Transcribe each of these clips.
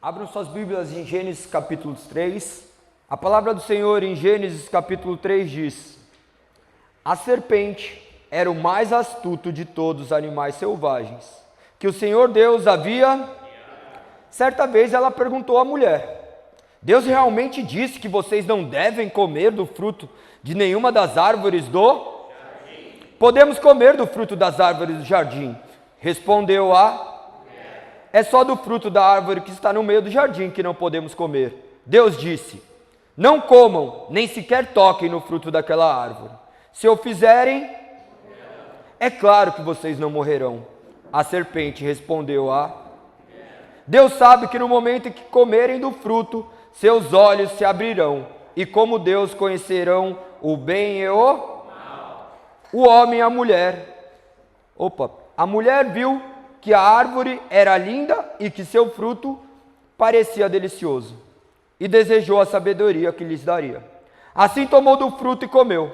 Abram suas Bíblias em Gênesis capítulo 3. A palavra do Senhor em Gênesis capítulo 3 diz: a serpente era o mais astuto de todos os animais selvagens que o Senhor Deus havia. Certa vez ela perguntou à mulher: Deus realmente disse que vocês não devem comer do fruto de nenhuma das árvores do jardim? Podemos comer do fruto das árvores do jardim. Respondeu a: é só do fruto da árvore que está no meio do jardim que não podemos comer. Deus disse: não comam, nem sequer toquem no fruto daquela árvore. Se o fizerem, é claro que vocês não morrerão. A serpente respondeu a: Deus sabe que no momento em que comerem do fruto, seus olhos se abrirão, e como Deus conhecerão o bem e o mal. O homem e a mulher. A mulher viu que a árvore era linda e que seu fruto parecia delicioso, e desejou a sabedoria que lhes daria. Assim tomou do fruto e comeu.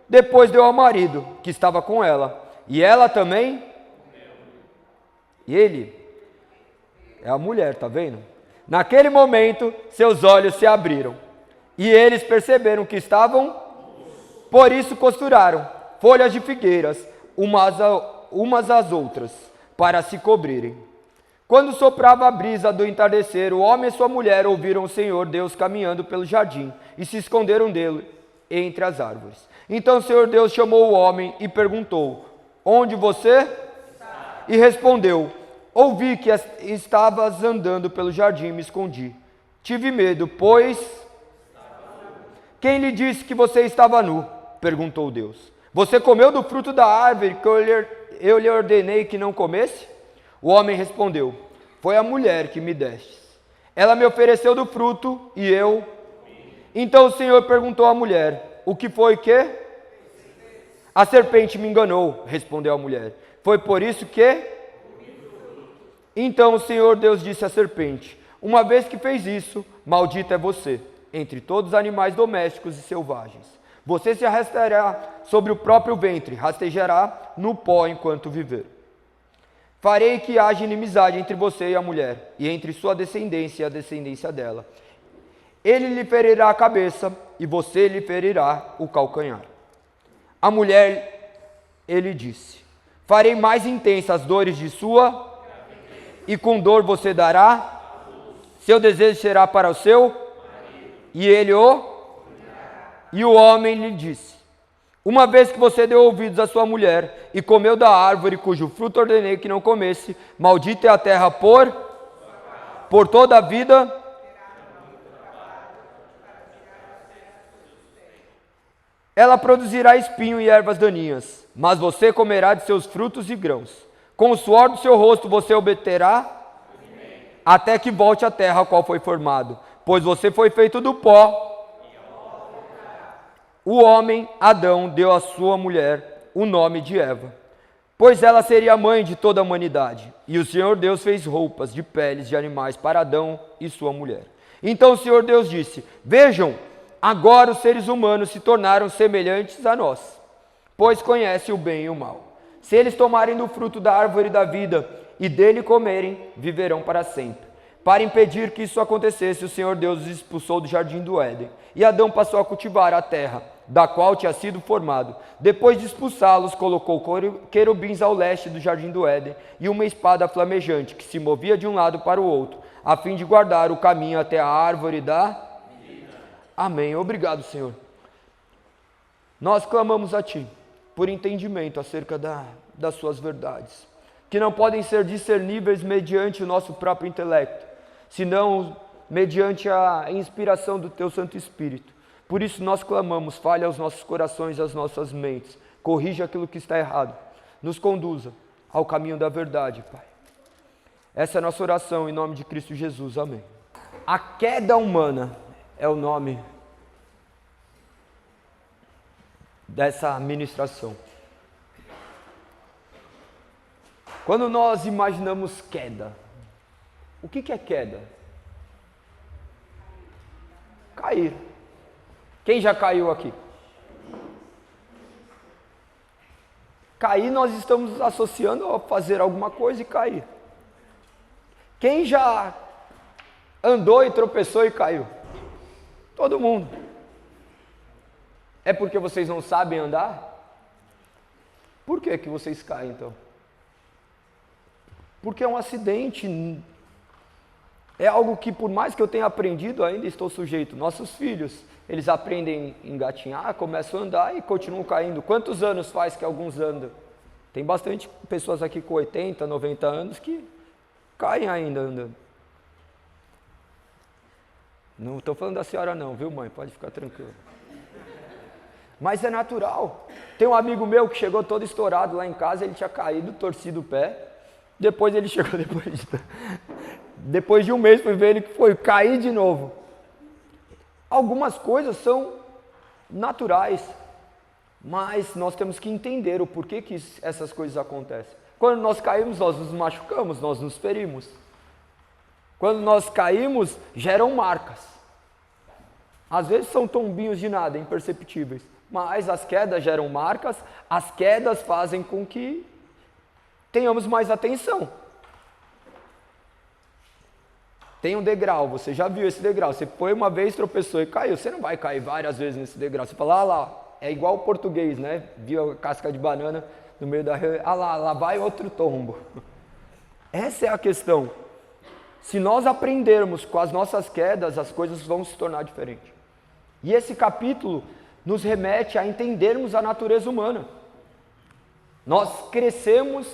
Depois deu ao marido, que estava com ela, e ela também. E ele é a mulher, tá vendo? Naquele momento, seus olhos se abriram, e eles perceberam que estavam, por isso costuraram folhas de figueiras, umas às outras, para se cobrirem. Quando soprava a brisa do entardecer, o homem e sua mulher ouviram o Senhor Deus caminhando pelo jardim, e se esconderam dele entre as árvores. Então o Senhor Deus chamou o homem e perguntou: onde você está? E respondeu: ouvi que estavas andando pelo jardim e me escondi. Tive medo, pois... Quem lhe disse que você estava nu? Perguntou Deus. Você comeu do fruto da árvore que eu lhe ordenei que não comesse? O homem respondeu: foi a mulher que me deste. Ela me ofereceu do fruto e eu... Então o Senhor perguntou à mulher: o que foi que? A serpente me enganou, respondeu a mulher. Foi por isso que... Então o Senhor Deus disse à serpente: uma vez que fez isso, maldita é você, entre todos os animais domésticos e selvagens. Você se arrastará sobre o próprio ventre, rastejará no pó enquanto viver. Farei que haja inimizade entre você e a mulher, e entre sua descendência e a descendência dela. Ele lhe ferirá a cabeça, e você lhe ferirá o calcanhar. A mulher, ele disse: farei mais intensas as dores de sua... E com dor você dará, seu desejo será para o seu, e ele o... E o homem lhe disse: uma vez que você deu ouvidos à sua mulher, e comeu da árvore cujo fruto ordenei que não comesse, maldita é a terra por toda a vida, ela produzirá espinho e ervas daninhas, mas você comerá de seus frutos e grãos. Com o suor do seu rosto você obterá, até que volte à terra a qual foi formado, pois você foi feito do pó. O homem, Adão, deu à sua mulher o nome de Eva, pois ela seria a mãe de toda a humanidade. E o Senhor Deus fez roupas de peles de animais para Adão e sua mulher. Então o Senhor Deus disse: vejam, agora os seres humanos se tornaram semelhantes a nós, pois conhecem o bem e o mal. Se eles tomarem do fruto da árvore da vida e dele comerem, viverão para sempre. Para impedir que isso acontecesse, o Senhor Deus os expulsou do jardim do Éden, e Adão passou a cultivar a terra, da qual tinha sido formado. Depois de expulsá-los, colocou querubins ao leste do jardim do Éden, e uma espada flamejante, que se movia de um lado para o outro, a fim de guardar o caminho até a árvore da vida. Amém. Obrigado, Senhor. Nós clamamos a Ti por entendimento acerca das suas verdades, que não podem ser discerníveis mediante o nosso próprio intelecto, senão mediante a inspiração do Teu Santo Espírito. Por isso nós clamamos: fale aos nossos corações e às nossas mentes, corrija aquilo que está errado, nos conduza ao caminho da verdade, Pai. Essa é a nossa oração em nome de Cristo Jesus, amém. A queda humana é o nome dessa ministração. Quando nós imaginamos queda, o que é queda? Cair. Quem já caiu aqui? Cair, nós estamos associando a fazer alguma coisa e cair. Quem já andou e tropeçou e caiu? Todo mundo. É porque vocês não sabem andar? Por que que vocês caem então? Porque é um acidente. É algo que, por mais que eu tenha aprendido, ainda estou sujeito. Nossos filhos, eles aprendem a engatinhar, começam a andar e continuam caindo. Quantos anos faz que alguns andam? Tem bastante pessoas aqui com 80, 90 anos que caem ainda andando. Não estou falando da senhora não, viu, mãe? Pode ficar tranquila. Mas é natural. Tem um amigo meu que chegou todo estourado lá em casa, ele tinha caído, torcido o pé. Depois ele chegou, depois de um mês, fui ver ele que foi cair de novo. Algumas coisas são naturais, mas nós temos que entender o porquê que essas coisas acontecem. Quando nós caímos, nós nos machucamos, nós nos ferimos. Quando nós caímos, geram marcas. Às vezes são tombinhos de nada, imperceptíveis. Mas as quedas geram marcas, as quedas fazem com que tenhamos mais atenção. Tem um degrau, você já viu esse degrau, você foi uma vez, tropeçou e caiu, você não vai cair várias vezes nesse degrau, você fala, ah lá, é igual o português, né? Viu a casca de banana no meio da reunião, ah lá vai outro tombo. Essa é a questão. Se nós aprendermos com as nossas quedas, as coisas vão se tornar diferentes. E esse capítulo nos remete a entendermos a natureza humana. Nós crescemos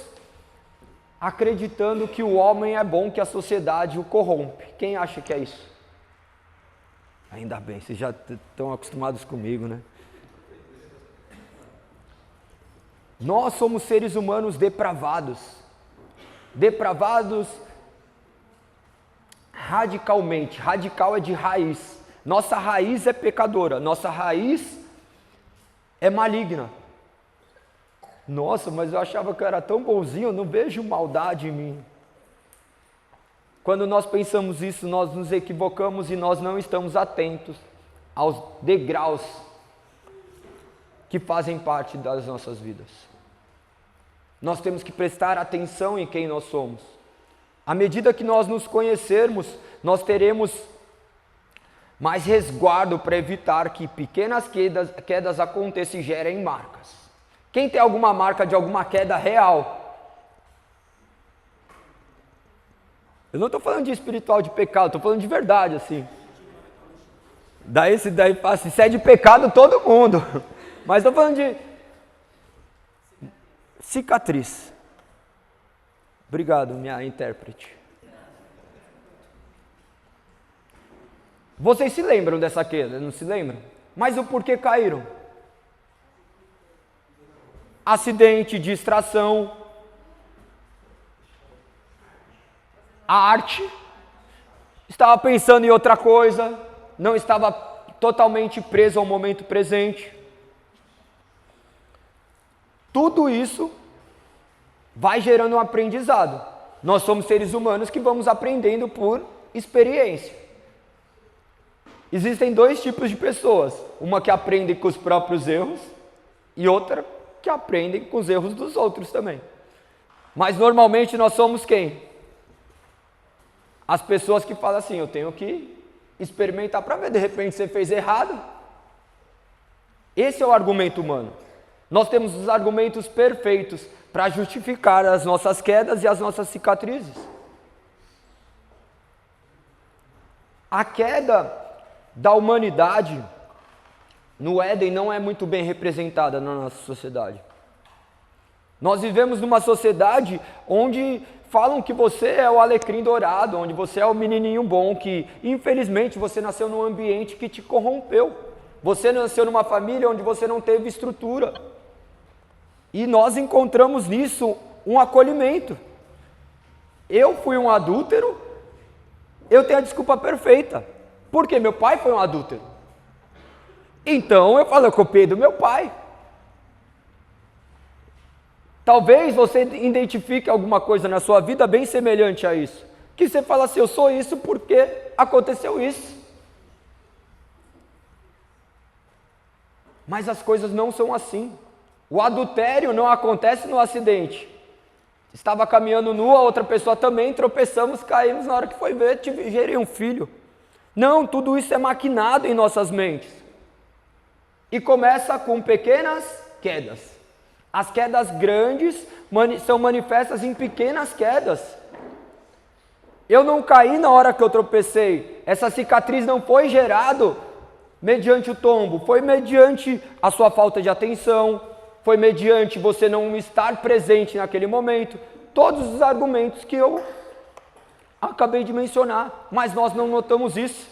acreditando que o homem é bom, que a sociedade o corrompe. Quem acha que é isso? Ainda bem, vocês já estão acostumados comigo, né? Nós somos seres humanos depravados. Depravados radicalmente. Radical é de raiz. Nossa raiz é pecadora. Nossa raiz é maligna. Nossa, mas eu achava que eu era tão bonzinho, eu não vejo maldade em mim. Quando nós pensamos isso, nós nos equivocamos e nós não estamos atentos aos degraus que fazem parte das nossas vidas. Nós temos que prestar atenção em quem nós somos. À medida que nós nos conhecermos, nós teremos mais resguardo para evitar que pequenas quedas aconteçam e gerem marcas. Quem tem alguma marca de alguma queda real? Eu não estou falando de espiritual, de pecado, estou falando de verdade, assim. Daí fala assim, se é de pecado, todo mundo. Mas estou falando de cicatriz. Obrigado, minha intérprete. Vocês se lembram dessa queda, não se lembram? Mas o porquê caíram? Acidente, distração, a arte, estava pensando em outra coisa, não estava totalmente preso ao momento presente. Tudo isso vai gerando um aprendizado. Nós somos seres humanos que vamos aprendendo por experiência. Existem dois tipos de pessoas, uma que aprende com os próprios erros e outra que aprendem com os erros dos outros também. Mas normalmente nós somos quem? As pessoas que falam assim, eu tenho que experimentar para ver, de repente você fez errado. Esse é o argumento humano. Nós temos os argumentos perfeitos para justificar as nossas quedas e as nossas cicatrizes. A queda da humanidade no Éden não é muito bem representada na nossa sociedade. Nós vivemos numa sociedade onde falam que você é o alecrim dourado, onde você é o menininho bom, que infelizmente você nasceu num ambiente que te corrompeu. Você nasceu numa família onde você não teve estrutura. E nós encontramos nisso um acolhimento. Eu fui um adúltero, eu tenho a desculpa perfeita. Porque meu pai foi um adúltero. Então eu falo, eu copiei do meu pai. Talvez você identifique alguma coisa na sua vida bem semelhante a isso. Que você fala assim, eu sou isso porque aconteceu isso. Mas as coisas não são assim. O adultério não acontece no acidente. Estava caminhando nua, outra pessoa também, tropeçamos, caímos, na hora que foi ver, gerei um filho. Não, tudo isso é maquinado em nossas mentes. E começa com pequenas quedas. As quedas grandes são manifestas em pequenas quedas. Eu não caí na hora que eu tropecei. Essa cicatriz não foi gerada mediante o tombo, foi mediante a sua falta de atenção, foi mediante você não estar presente naquele momento. Todos os argumentos que eu acabei de mencionar, mas nós não notamos isso.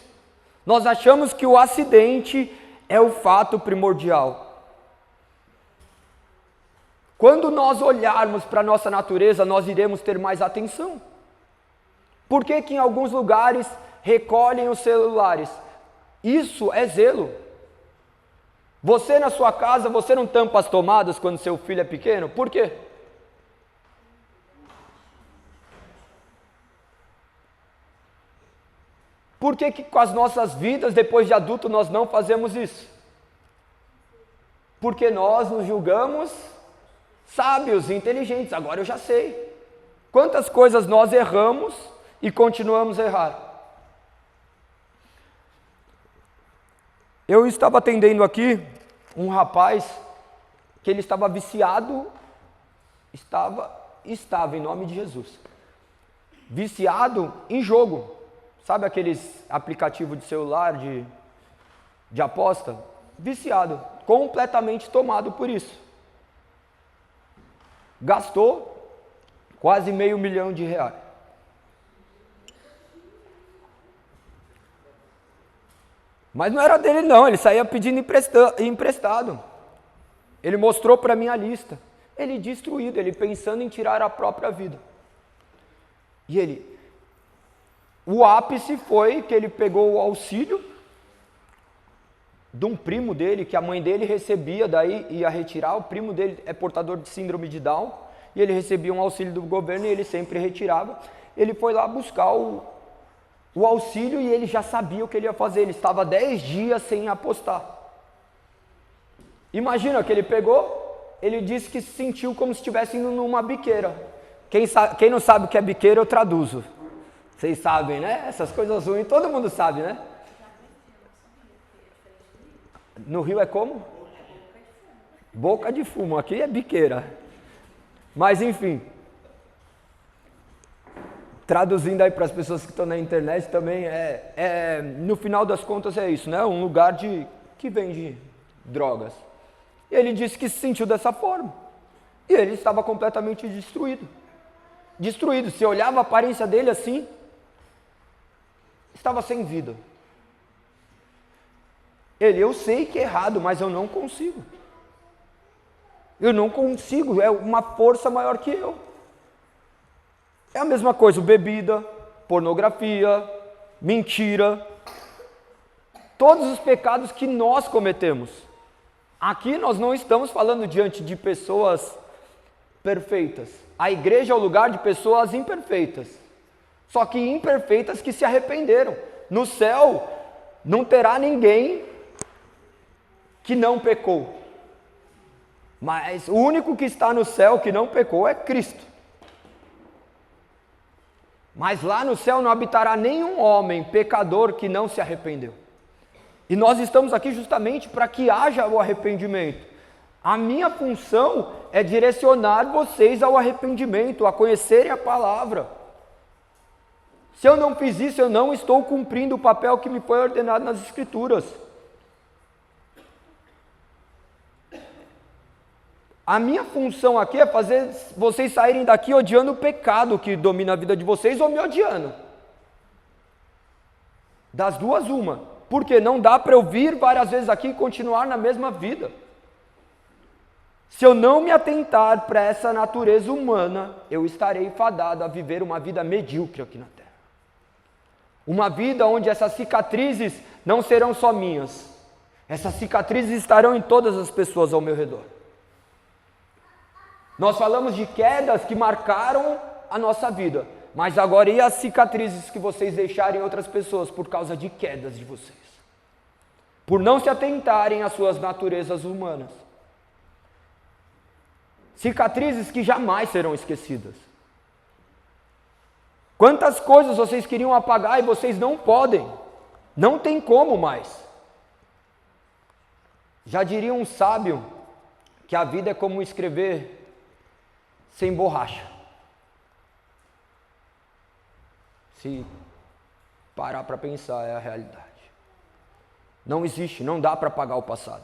Nós achamos que o acidente é o fato primordial. Quando nós olharmos para a nossa natureza, nós iremos ter mais atenção. Por que que em alguns lugares recolhem os celulares? Isso é zelo. Você na sua casa, você não tampa as tomadas quando seu filho é pequeno? Por quê? Por que que com as nossas vidas, depois de adulto, nós não fazemos isso? Porque nós nos julgamos sábios e inteligentes. Agora eu já sei. Quantas coisas nós erramos e continuamos a errar? Eu estava atendendo aqui um rapaz que ele estava viciado, estava em nome de Jesus, viciado em jogo. Sabe aqueles aplicativos de celular de aposta? Viciado, completamente tomado por isso. Gastou quase R$500 mil. Mas não era dele não, ele saía pedindo emprestado. Ele mostrou para mim a lista. Ele destruído, ele pensando em tirar a própria vida. E o ápice foi que ele pegou o auxílio de um primo dele, que a mãe dele recebia, daí ia retirar. O primo dele é portador de síndrome de Down, e ele recebia um auxílio do governo e ele sempre retirava. Ele foi lá buscar o auxílio e ele já sabia o que ele ia fazer. Ele estava 10 dias sem apostar. Imagina que ele pegou, ele disse que se sentiu como se estivesse indo numa biqueira. Quem não sabe o que é biqueira, eu traduzo. Vocês sabem, né? Essas coisas ruins, todo mundo sabe, né? No Rio é como? Boca de fumo. Aqui é biqueira. Mas enfim, traduzindo aí para as pessoas que estão na internet também, no final das contas é isso, né? Um lugar que vende drogas. E ele disse que se sentiu dessa forma. E ele estava completamente destruído. Destruído. Se olhava a aparência dele assim, estava sem vida. Eu sei que é errado, mas eu não consigo. Eu não consigo, é uma força maior que eu. É a mesma coisa, bebida, pornografia, mentira. Todos os pecados que nós cometemos. Aqui nós não estamos falando diante de pessoas perfeitas. A igreja é o lugar de pessoas imperfeitas. Só que imperfeitas que se arrependeram. No céu não terá ninguém que não pecou. Mas o único que está no céu que não pecou é Cristo. Mas lá no céu não habitará nenhum homem pecador que não se arrependeu. E nós estamos aqui justamente para que haja o arrependimento. A minha função é direcionar vocês ao arrependimento, a conhecerem a palavra. Se eu não fiz isso, eu não estou cumprindo o papel que me foi ordenado nas Escrituras. A minha função aqui é fazer vocês saírem daqui odiando o pecado que domina a vida de vocês ou me odiando. Das duas, uma. Porque não dá para eu vir várias vezes aqui e continuar na mesma vida. Se eu não me atentar para essa natureza humana, eu estarei fadado a viver uma vida medíocre aqui na Terra. Uma vida onde essas cicatrizes não serão só minhas. Essas cicatrizes estarão em todas as pessoas ao meu redor. Nós falamos de quedas que marcaram a nossa vida, mas agora e as cicatrizes que vocês deixarem em outras pessoas por causa de quedas de vocês? Por não se atentarem às suas naturezas humanas. Cicatrizes que jamais serão esquecidas. Quantas coisas vocês queriam apagar e vocês não podem, não tem como mais. Já diria um sábio que a vida é como escrever sem borracha. Se parar para pensar, é a realidade. Não existe, não dá para apagar o passado.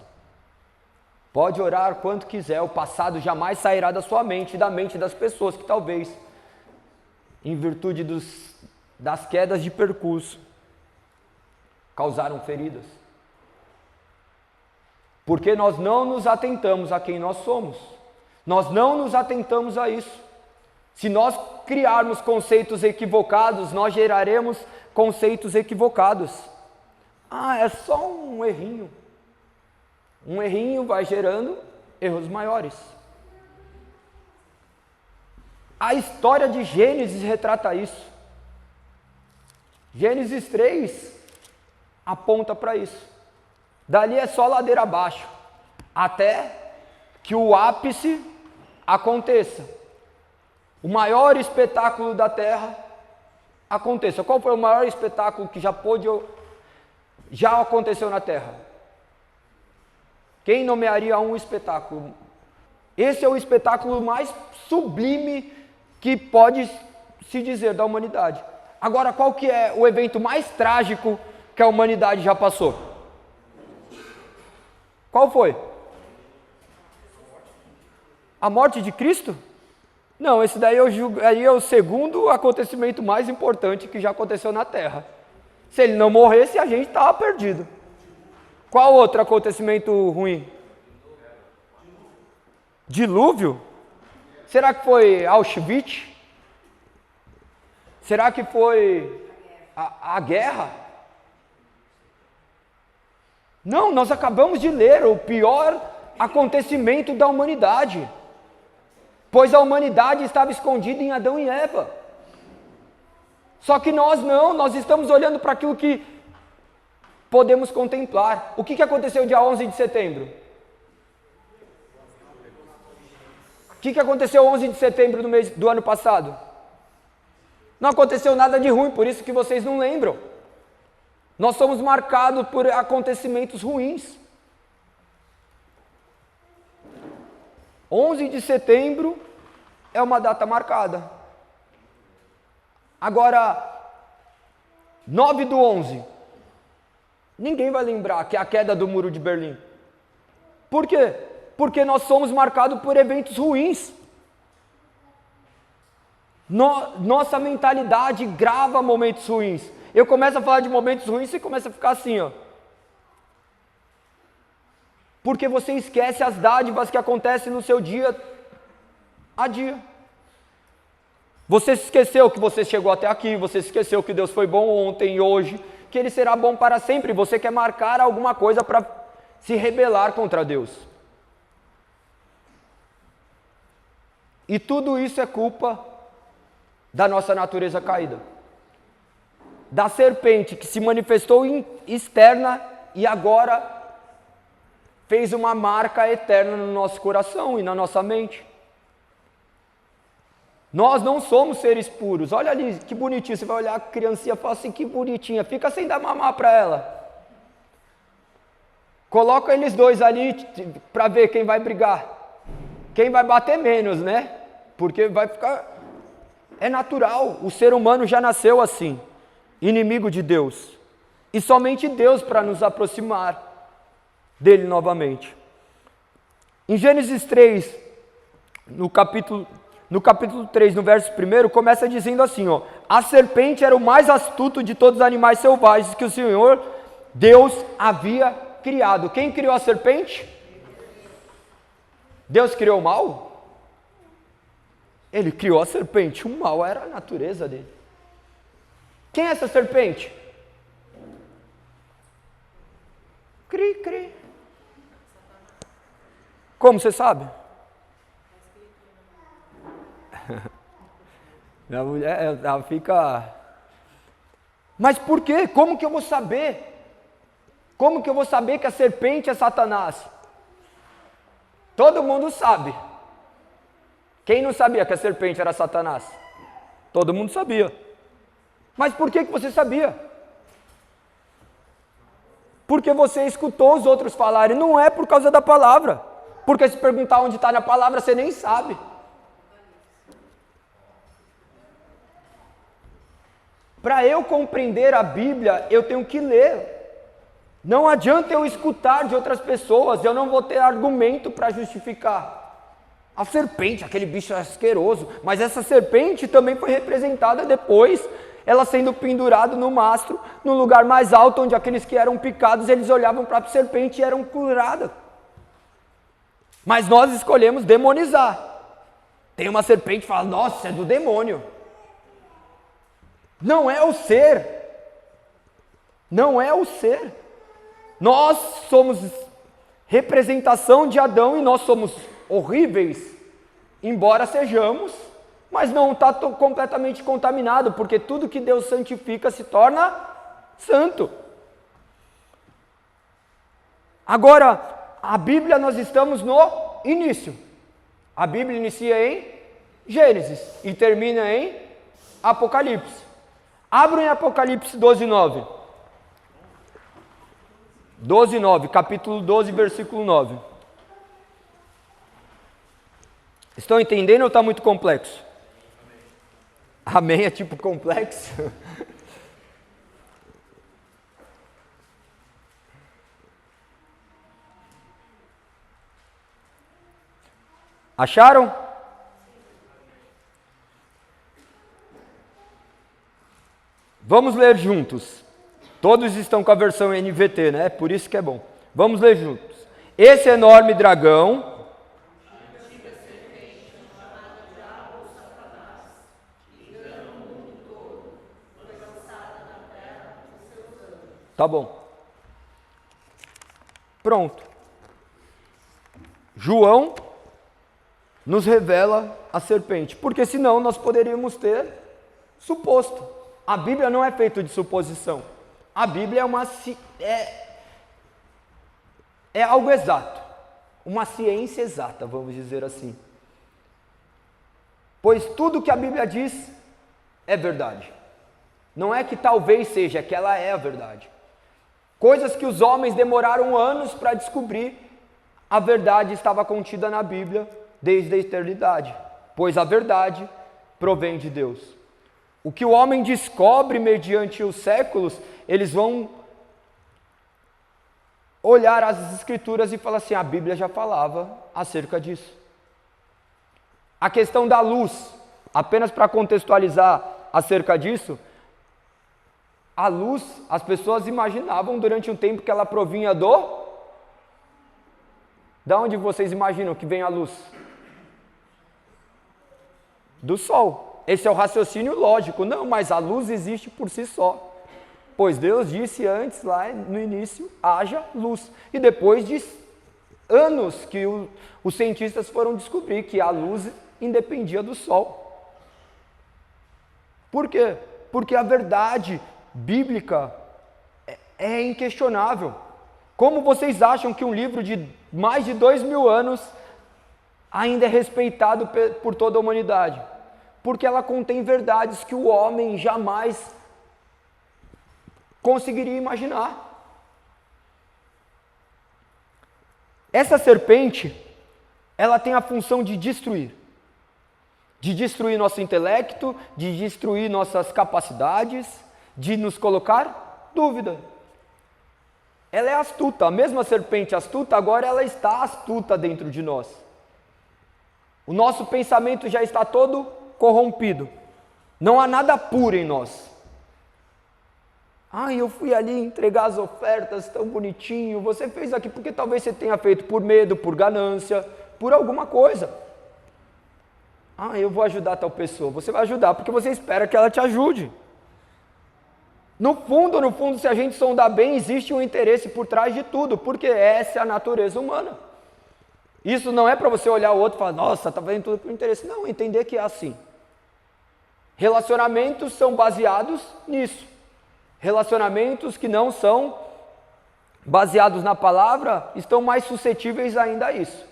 Pode orar quanto quiser, o passado jamais sairá da sua mente e da mente das pessoas que talvez, em virtude das quedas de percurso, causaram feridas. Porque nós não nos atentamos a quem nós somos. Nós não nos atentamos a isso. Se nós criarmos conceitos equivocados, nós geraremos conceitos equivocados. É só um errinho. Um errinho vai gerando erros maiores. A história de Gênesis retrata isso. Gênesis 3 aponta para isso. Dali é só ladeira abaixo, até que o ápice aconteça. O maior espetáculo da terra aconteça. Qual foi o maior espetáculo que já aconteceu na terra? Quem nomearia um espetáculo? Esse é o espetáculo mais sublime que pode se dizer da humanidade. Agora, qual que é o evento mais trágico que a humanidade já passou? Qual foi? A morte de Cristo? Não, esse daí eu julgaria o segundo acontecimento mais importante que já aconteceu na Terra. Se ele não morresse, a gente estava perdido. Qual outro acontecimento ruim? Dilúvio? Será que foi Auschwitz? Será que foi a guerra? Não, nós acabamos de ler o pior acontecimento da humanidade. Pois a humanidade estava escondida em Adão e Eva. Só que nós não, nós estamos olhando para aquilo que podemos contemplar. O que aconteceu dia 11 de setembro? O que aconteceu 11 de setembro do ano passado? Não aconteceu nada de ruim, por isso que vocês não lembram. Nós somos marcados por acontecimentos ruins. 11 de setembro é uma data marcada. Agora, 9/11, ninguém vai lembrar que é a queda do Muro de Berlim. Por quê? Porque nós somos marcados por eventos ruins. Nossa mentalidade grava momentos ruins. Eu começo a falar de momentos ruins e começa a ficar assim, ó. Porque você esquece as dádivas que acontecem no seu dia a dia. Você se esqueceu que você chegou até aqui, você se esqueceu que Deus foi bom ontem e hoje, que Ele será bom para sempre. Você quer marcar alguma coisa para se rebelar contra Deus. E tudo isso é culpa da nossa natureza caída. Da serpente que se manifestou externa e agora fez uma marca eterna no nosso coração e na nossa mente. Nós não somos seres puros. Olha ali, que bonitinho. Você vai olhar a criancinha e fala assim, que bonitinha. Fica sem dar mamar para ela. Coloca eles dois ali para ver quem vai brigar. Quem vai bater menos, né? Porque vai ficar... É natural. O ser humano já nasceu assim. Inimigo de Deus. E somente Deus para nos aproximar dele novamente. Em Gênesis 3, no capítulo 3, no verso 1, começa dizendo assim, ó: a serpente era o mais astuto de todos os animais selvagens que o Senhor Deus havia criado. Quem criou a serpente? Deus criou o mal? Ele criou a serpente, o mal era a natureza dele. Quem é essa serpente? Cri, cri. Como você sabe? Minha mulher, ela fica... Mas por quê? Como que eu vou saber? Como que eu vou saber que a serpente é Satanás? Todo mundo sabe. Quem não sabia que a serpente era Satanás? Todo mundo sabia. Mas por que você sabia? Porque você escutou os outros falarem, não é por causa da palavra. Porque se perguntar onde está na palavra, você nem sabe. Para eu compreender a Bíblia, eu tenho que ler. Não adianta eu escutar de outras pessoas, eu não vou ter argumento para justificar. A serpente, aquele bicho asqueroso, mas essa serpente também foi representada depois, ela sendo pendurada no mastro, no lugar mais alto, onde aqueles que eram picados, eles olhavam para a serpente e eram curados. Mas nós escolhemos demonizar. Tem uma serpente que fala, nossa, é do demônio. Não é o ser. Não é o ser. Nós somos representação de Adão e nós somos horríveis, embora sejamos, mas não está completamente contaminado, porque tudo que Deus santifica se torna santo. Agora, a Bíblia nós estamos no início. A Bíblia inicia em Gênesis e termina em Apocalipse. Abra em Apocalipse 12:9. 12:9, capítulo 12, versículo 9. Estão entendendo ou está muito complexo? Amém, é tipo complexo? Acharam? Vamos ler juntos. Todos estão com a versão NVT, né? Por isso que é bom. Vamos ler juntos. Esse enorme dragão... Tá bom. Pronto. João nos revela a serpente, porque senão nós poderíamos ter suposto. A Bíblia não é feita de suposição. A Bíblia é algo exato, uma ciência exata, vamos dizer assim. Pois tudo que a Bíblia diz é verdade. Não é que talvez seja, é que ela é a verdade. Coisas que os homens demoraram anos para descobrir, a verdade estava contida na Bíblia desde a eternidade, pois a verdade provém de Deus. O que o homem descobre mediante os séculos, eles vão olhar as escrituras e falar assim, a Bíblia já falava acerca disso. A questão da luz, apenas para contextualizar acerca disso, a luz, as pessoas imaginavam durante um tempo que ela provinha do... Da onde vocês imaginam que vem a luz? Do sol. Esse é o raciocínio lógico. Não, mas a luz existe por si só. Pois Deus disse antes, lá no início, haja luz. E depois de anos que os cientistas foram descobrir que a luz independia do sol. Por quê? Porque a verdade bíblica é inquestionável. Como vocês acham que um livro de mais de 2000 anos ainda é respeitado por toda a humanidade? Porque ela contém verdades que o homem jamais conseguiria imaginar. Essa serpente, ela tem a função de destruir nosso intelecto, de destruir nossas capacidades, de nos colocar dúvida. Ela é astuta, a mesma serpente astuta, agora ela está astuta dentro de nós. O nosso pensamento já está todo corrompido. Não há nada puro em nós. Eu fui ali entregar as ofertas tão bonitinho. Você fez aqui porque talvez você tenha feito por medo, por ganância, por alguma coisa. Eu vou ajudar tal pessoa. Você vai ajudar porque você espera que ela te ajude. No fundo, se a gente sondar bem, existe um interesse por trás de tudo, porque essa é a natureza humana. Isso não é para você olhar o outro e falar, nossa, está fazendo tudo por interesse. Não, entender que é assim. Relacionamentos são baseados nisso. Relacionamentos que não são baseados na palavra estão mais suscetíveis ainda a isso.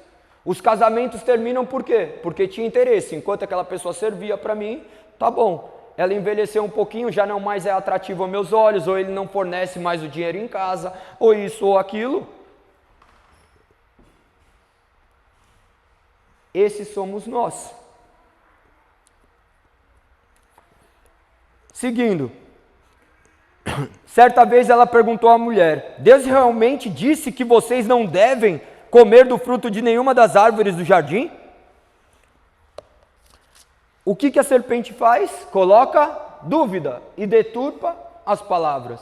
Os casamentos terminam por quê? Porque tinha interesse. Enquanto aquela pessoa servia para mim, tá bom. ela envelheceu um pouquinho, já não mais é atrativa aos meus olhos, ou ele não fornece mais o dinheiro em casa, ou isso ou aquilo. Esses somos nós. Seguindo, certa vez ela perguntou à mulher: Deus realmente disse que vocês não devem comer do fruto de nenhuma das árvores do jardim? O que a serpente faz? Coloca dúvida e deturpa as palavras.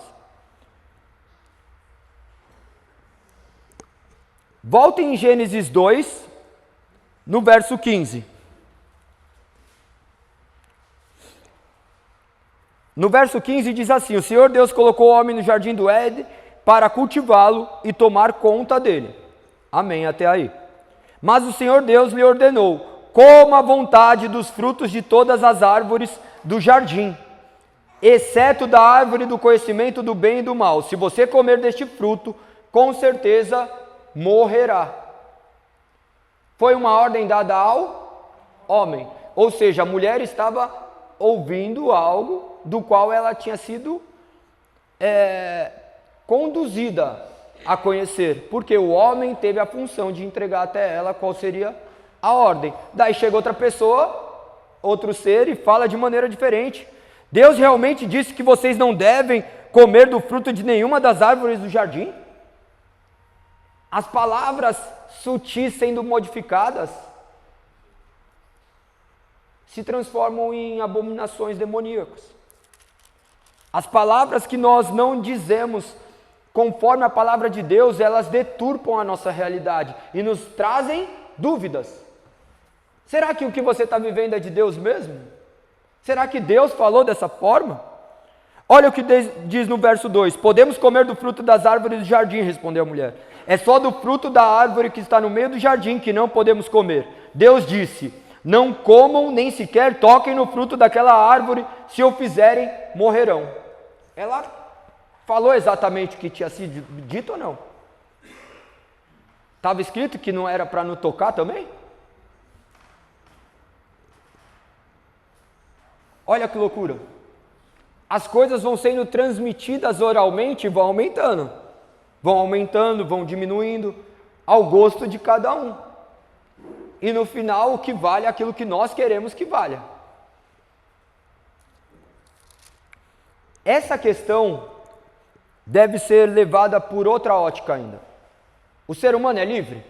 Voltem em Gênesis 2, no verso 15. No verso 15 diz assim: o Senhor Deus colocou o homem no jardim do Éden para cultivá-lo e tomar conta dele. Amém, até aí. Mas o Senhor Deus lhe ordenou: coma à vontade dos frutos de todas as árvores do jardim, exceto da árvore do conhecimento do bem e do mal. Se você comer deste fruto, com certeza morrerá. Foi uma ordem dada ao homem, ou seja, a mulher estava ouvindo algo do qual ela tinha sido conduzida a conhecer, porque o homem teve a função de entregar até ela qual seria a ordem. Daí chega outra pessoa, outro ser, e fala de maneira diferente. Deus realmente disse que vocês não devem comer do fruto de nenhuma das árvores do jardim? As palavras sutis sendo modificadas se transformam em abominações demoníacas. As palavras que nós não dizemos conforme a palavra de Deus, elas deturpam a nossa realidade e nos trazem dúvidas. Será que o que você está vivendo é de Deus mesmo? Será que Deus falou dessa forma? Olha o que diz no verso 2: podemos comer do fruto das árvores do jardim, respondeu a mulher. É só do fruto da árvore que está no meio do jardim que não podemos comer. Deus disse: não comam nem sequer toquem no fruto daquela árvore, se o fizerem, morrerão. Ela falou exatamente o que tinha sido dito ou não? Estava escrito que não era para não tocar também? Olha que loucura. As coisas vão sendo transmitidas oralmente e vão aumentando. Vão aumentando, vão diminuindo, ao gosto de cada um. E no final o que vale é aquilo que nós queremos que valha. Essa questão deve ser levada por outra ótica ainda. O ser humano é livre?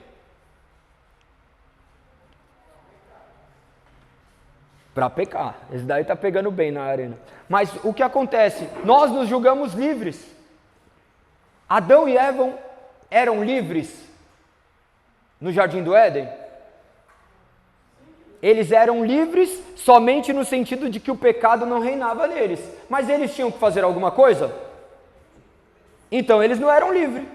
Para pecar. Esse daí está pegando bem na arena. Mas o que acontece? Nós nos julgamos livres. Adão e Eva eram livres no jardim do Éden? Eles eram livres somente no sentido de que o pecado não reinava neles. Mas eles tinham que fazer alguma coisa? Então eles não eram livres.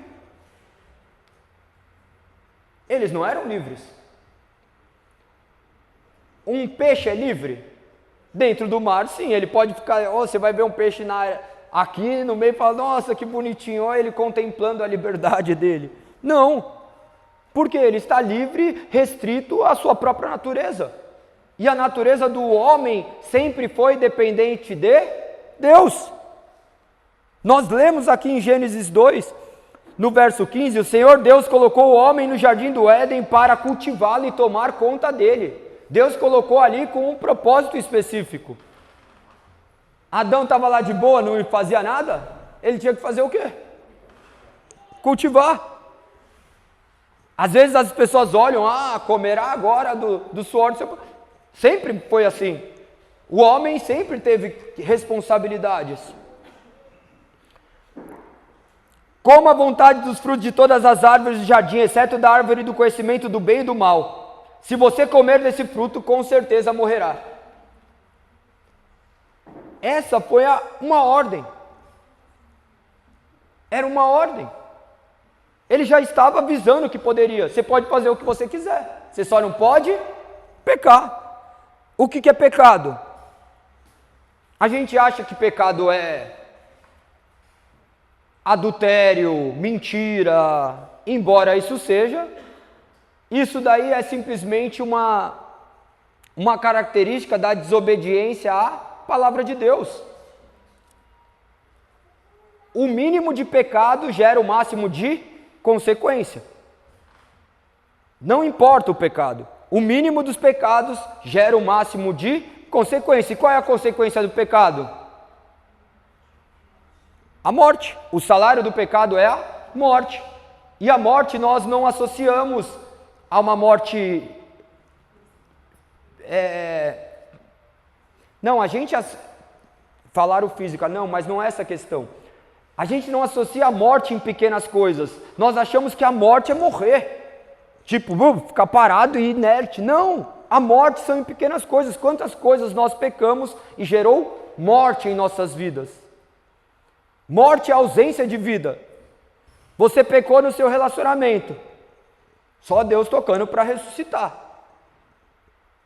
Eles não eram livres. Um peixe é livre? Dentro do mar, sim, ele pode ficar, você vai ver um peixe aqui no meio e fala, nossa, que bonitinho, olha ele contemplando a liberdade dele. Não, porque ele está livre, restrito à sua própria natureza. E a natureza do homem sempre foi dependente de Deus. Nós lemos aqui em Gênesis 2, no verso 15, o Senhor Deus colocou o homem no jardim do Éden para cultivá-lo e tomar conta dele. Deus colocou ali com um propósito específico. Adão estava lá de boa, não fazia nada? Ele tinha que fazer o quê? Cultivar. Às vezes as pessoas olham, comerá agora do suor do seu... Sempre foi assim. O homem sempre teve responsabilidades. Coma à vontade dos frutos de todas as árvores do jardim, exceto da árvore do conhecimento do bem e do mal. Se você comer desse fruto, com certeza morrerá. Essa foi uma ordem. Era uma ordem. Ele já estava avisando que poderia. Você pode fazer o que você quiser. Você só não pode pecar. O que é pecado? A gente acha que pecado é adultério, mentira, embora isso seja. Isso daí é simplesmente uma característica da desobediência à palavra de Deus. O mínimo de pecado gera o máximo de consequência. Não importa o pecado. O mínimo dos pecados gera o máximo de consequência. E qual é a consequência do pecado? A morte. O salário do pecado é a morte. E a morte nós não associamos a uma morte... Não, a gente... Falaram física, não, mas não é essa a questão. A gente não associa a morte em pequenas coisas. Nós achamos que a morte é morrer. Tipo, ficar parado e inerte. Não, a morte são em pequenas coisas. Quantas coisas nós pecamos e gerou morte em nossas vidas? Morte é ausência de vida. Você pecou no seu relacionamento. Só Deus tocando para ressuscitar.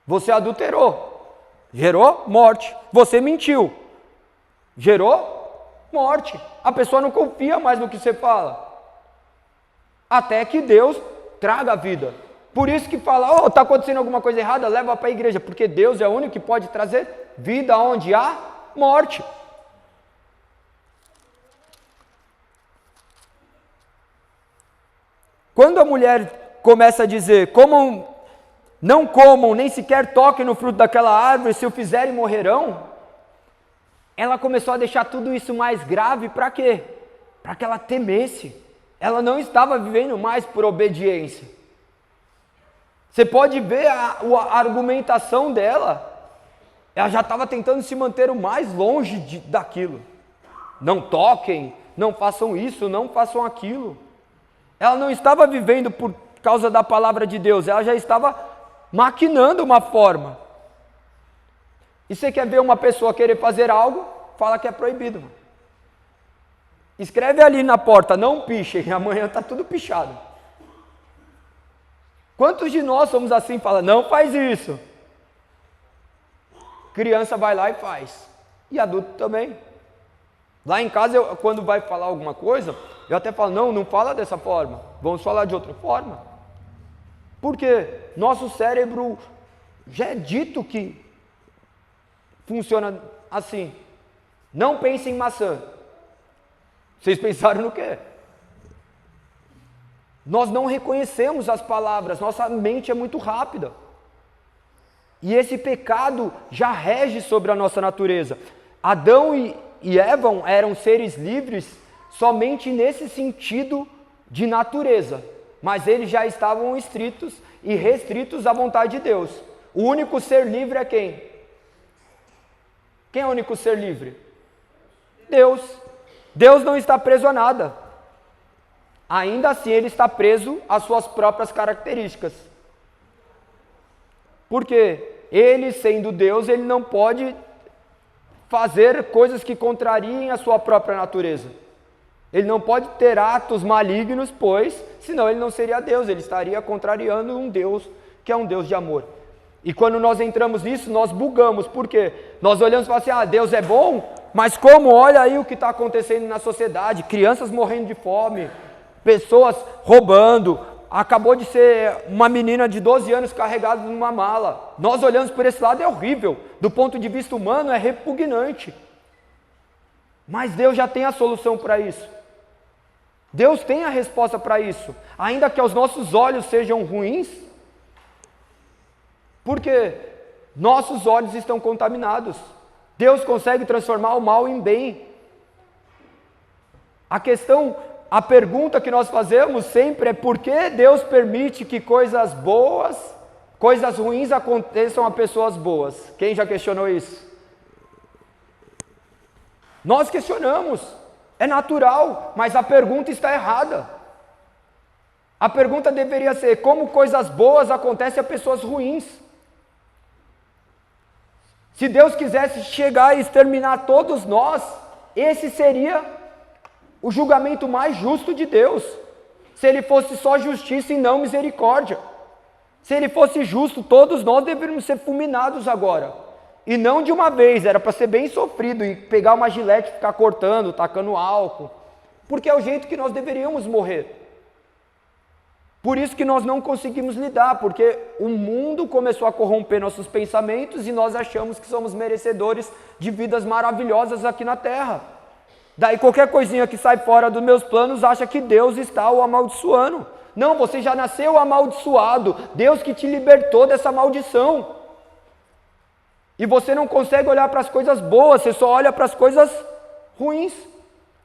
Você adulterou. Gerou morte. Você mentiu. Gerou morte. A pessoa não confia mais no que você fala. Até que Deus traga a vida. Por isso que fala, está acontecendo alguma coisa errada, leva para a igreja, porque Deus é o único que pode trazer vida onde há morte. Quando a mulher começa a dizer, não comam, nem sequer toquem no fruto daquela árvore, se o fizerem morrerão, ela começou a deixar tudo isso mais grave para quê? Para que ela temesse. Ela não estava vivendo mais por obediência. Você pode ver a argumentação dela. Ela já estava tentando se manter o mais longe daquilo. Não toquem, não façam isso, não façam aquilo. Ela não estava vivendo por causa da palavra de Deus, ela já estava maquinando uma forma. E você quer ver uma pessoa querer fazer algo, fala que é proibido. Escreve ali na porta, não pichem, amanhã está tudo pichado. Quantos de nós somos assim, fala, não faz isso. Criança vai lá e faz. E adulto também. Lá em casa, quando vai falar alguma coisa, eu até falo, não fala dessa forma, vamos falar de outra forma. Por quê? Nosso cérebro já é dito que funciona assim. Não pense em maçã. Vocês pensaram no quê? Nós não reconhecemos as palavras, nossa mente é muito rápida. E esse pecado já rege sobre a nossa natureza. Adão e Eva eram seres livres somente nesse sentido de natureza, mas eles já estavam estritos e restritos à vontade de Deus. O único ser livre é quem? Quem é o único ser livre? Deus. Deus não está preso a nada. Ainda assim, ele está preso às suas próprias características. Porque ele, sendo Deus, ele não pode fazer coisas que contrariem a sua própria natureza. Ele não pode ter atos malignos, pois, senão ele não seria Deus, ele estaria contrariando um Deus que é um Deus de amor. E quando nós entramos nisso, nós bugamos. Por quê? Nós olhamos e falamos assim, Deus é bom, mas como? Olha aí o que está acontecendo na sociedade, crianças morrendo de fome, pessoas roubando, acabou de ser uma menina de 12 anos carregada numa mala. Nós olhamos por esse lado, é horrível, do ponto de vista humano é repugnante. Mas Deus já tem a solução para isso. Deus tem a resposta para isso, ainda que aos nossos olhos sejam ruins, porque nossos olhos estão contaminados. Deus consegue transformar o mal em bem. A pergunta que nós fazemos sempre é por que Deus permite que coisas boas, coisas ruins aconteçam a pessoas boas? Quem já questionou isso? Nós questionamos, é natural, mas a pergunta está errada. A pergunta deveria ser, como coisas boas acontecem a pessoas ruins? Se Deus quisesse chegar e exterminar todos nós, esse seria o julgamento mais justo de Deus. Se ele fosse só justiça e não misericórdia. Se ele fosse justo, todos nós deveríamos ser fulminados agora. E não de uma vez, era para ser bem sofrido e pegar uma gilete e ficar cortando, tacando álcool. Porque é o jeito que nós deveríamos morrer. Por isso que nós não conseguimos lidar, porque o mundo começou a corromper nossos pensamentos e nós achamos que somos merecedores de vidas maravilhosas aqui na terra. Daí qualquer coisinha que sai fora dos meus planos acha que Deus está o amaldiçoando. Não, você já nasceu amaldiçoado, Deus que te libertou dessa maldição. E você não consegue olhar para as coisas boas, você só olha para as coisas ruins.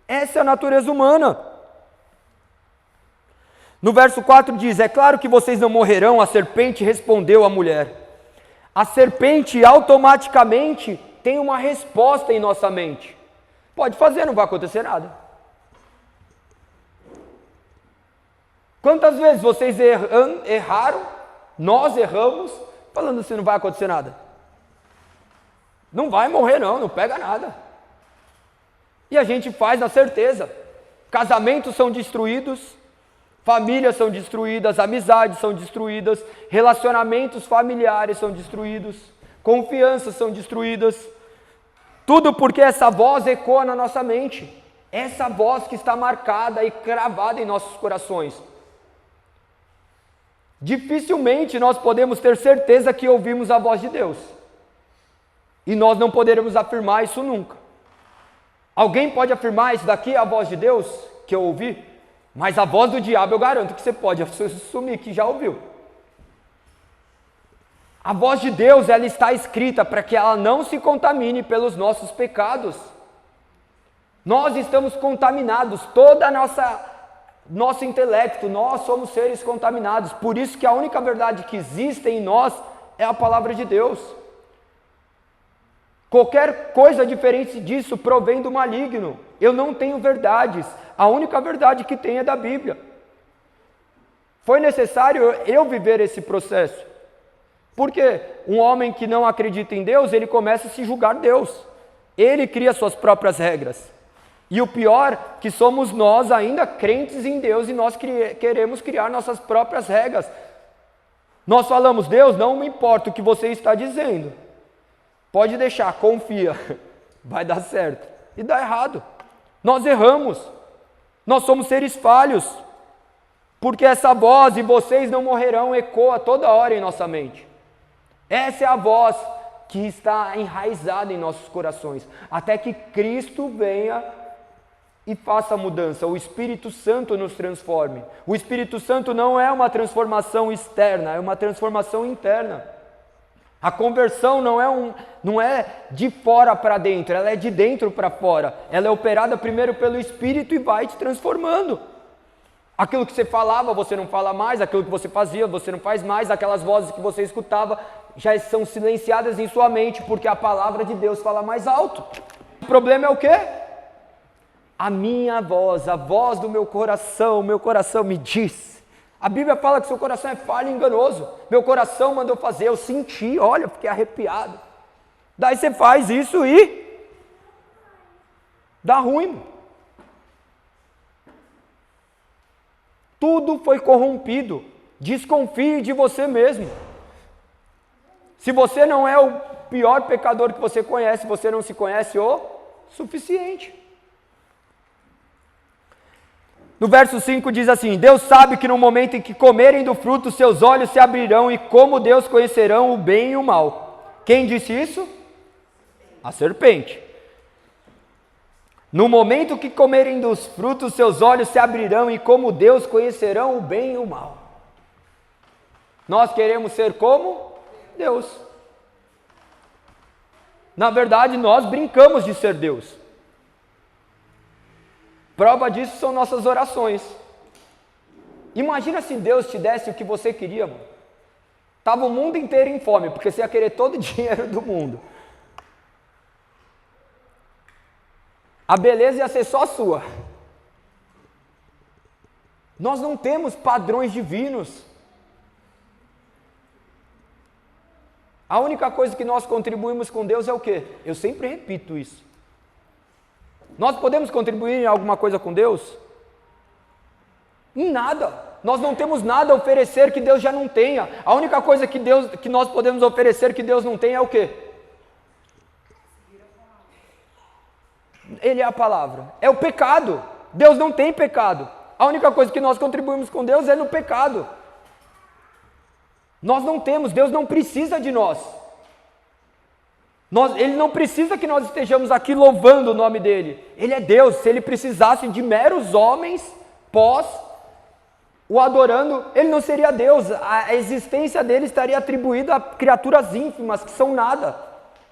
Essa é a natureza humana. No verso 4 diz: é claro que vocês não morrerão. A serpente respondeu à mulher. A serpente automaticamente tem uma resposta em nossa mente. Pode fazer, não vai acontecer nada. Quantas vezes vocês erraram, nós erramos, falando assim, não vai acontecer nada? Não vai morrer não, não pega nada. E a gente faz na certeza. Casamentos são destruídos, famílias são destruídas, amizades são destruídas, relacionamentos familiares são destruídos, confianças são destruídas. Tudo porque essa voz ecoa na nossa mente. Essa voz que está marcada e cravada em nossos corações. Dificilmente nós podemos ter certeza que ouvimos a voz de Deus. E nós não poderemos afirmar isso nunca. Alguém pode afirmar isso daqui é a voz de Deus que eu ouvi? Mas a voz do diabo eu garanto que você pode assumir que já ouviu. A voz de Deus, ela está escrita para que ela não se contamine pelos nossos pecados. Nós estamos contaminados, toda nosso intelecto, nós somos seres contaminados. Por isso que a única verdade que existe em nós é a palavra de Deus. Qualquer coisa diferente disso provém do maligno. Eu não tenho verdades, a única verdade que tenho é da Bíblia. Foi necessário eu viver esse processo. Porque um homem que não acredita em Deus, ele começa a se julgar Deus. Ele cria suas próprias regras. E o pior, que somos nós ainda crentes em Deus e nós queremos criar nossas próprias regras. Nós falamos, Deus, não me importa o que você está dizendo. Pode deixar, confia, vai dar certo. E dá errado. Nós erramos. Nós somos seres falhos. Porque essa voz, e vocês não morrerão, ecoa toda hora em nossa mente. Essa é a voz que está enraizada em nossos corações, até que Cristo venha e faça a mudança, o Espírito Santo nos transforme. O Espírito Santo não é uma transformação externa, é uma transformação interna. A conversão não é de fora para dentro, ela é de dentro para fora. Ela é operada primeiro pelo Espírito e vai te transformando. Aquilo que você falava, você não fala mais, aquilo que você fazia, você não faz mais, aquelas vozes que você escutava já são silenciadas em sua mente, porque a palavra de Deus fala mais alto. O problema é o quê? A minha voz, a voz do meu coração me diz. A Bíblia fala que seu coração é falho e enganoso. Meu coração mandou fazer, eu senti, olha, fiquei arrepiado. Daí você faz isso e dá ruim. Tudo foi corrompido. Desconfie de você mesmo. Se você não é o pior pecador que você conhece, você não se conhece o suficiente. No verso 5 diz assim: Deus sabe que no momento em que comerem do fruto, seus olhos se abrirão e como Deus conhecerão o bem e o mal. Quem disse isso? A serpente. No momento que comerem dos frutos, seus olhos se abrirão e como Deus conhecerão o bem e o mal. Nós queremos ser como Deus. Na verdade, nós brincamos de ser Deus. Prova disso são nossas orações. Imagina se Deus te desse o que você queria, mano. Tava o mundo inteiro em fome, porque você ia querer todo o dinheiro do mundo. A beleza ia ser só sua. Nós não temos padrões divinos. A única coisa que nós contribuímos com Deus é o quê? Eu sempre repito isso. Nós podemos contribuir em alguma coisa com Deus? Em nada. Nós não temos nada a oferecer que Deus já não tenha. A única coisa que nós podemos oferecer que Deus não tem é o quê? Ele é a palavra. É o pecado. Deus não tem pecado. A única coisa que nós contribuímos com Deus é no pecado. Nós não temos, Deus não precisa de nós. Ele não precisa que nós estejamos aqui louvando o nome dele. Ele é Deus. Se ele precisasse de meros homens o adorando, ele não seria Deus. A existência dele estaria atribuída a criaturas ínfimas que são nada.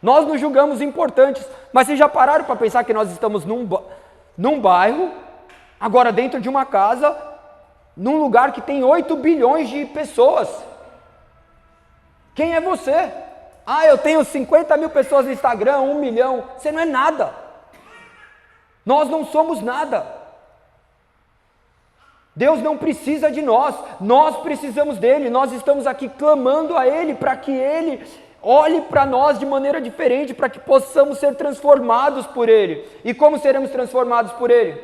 Nós nos julgamos importantes, mas vocês já pararam para pensar que nós estamos num bairro, agora dentro de uma casa, num lugar que tem 8 bilhões de pessoas? Quem é você? Eu tenho 50 mil pessoas no Instagram, 1 milhão. Você não é nada. Nós não somos nada. Deus não precisa de nós precisamos dele. Nós estamos aqui clamando a ele para que ele olhe para nós de maneira diferente, para que possamos ser transformados por ele. E como seremos transformados por ele?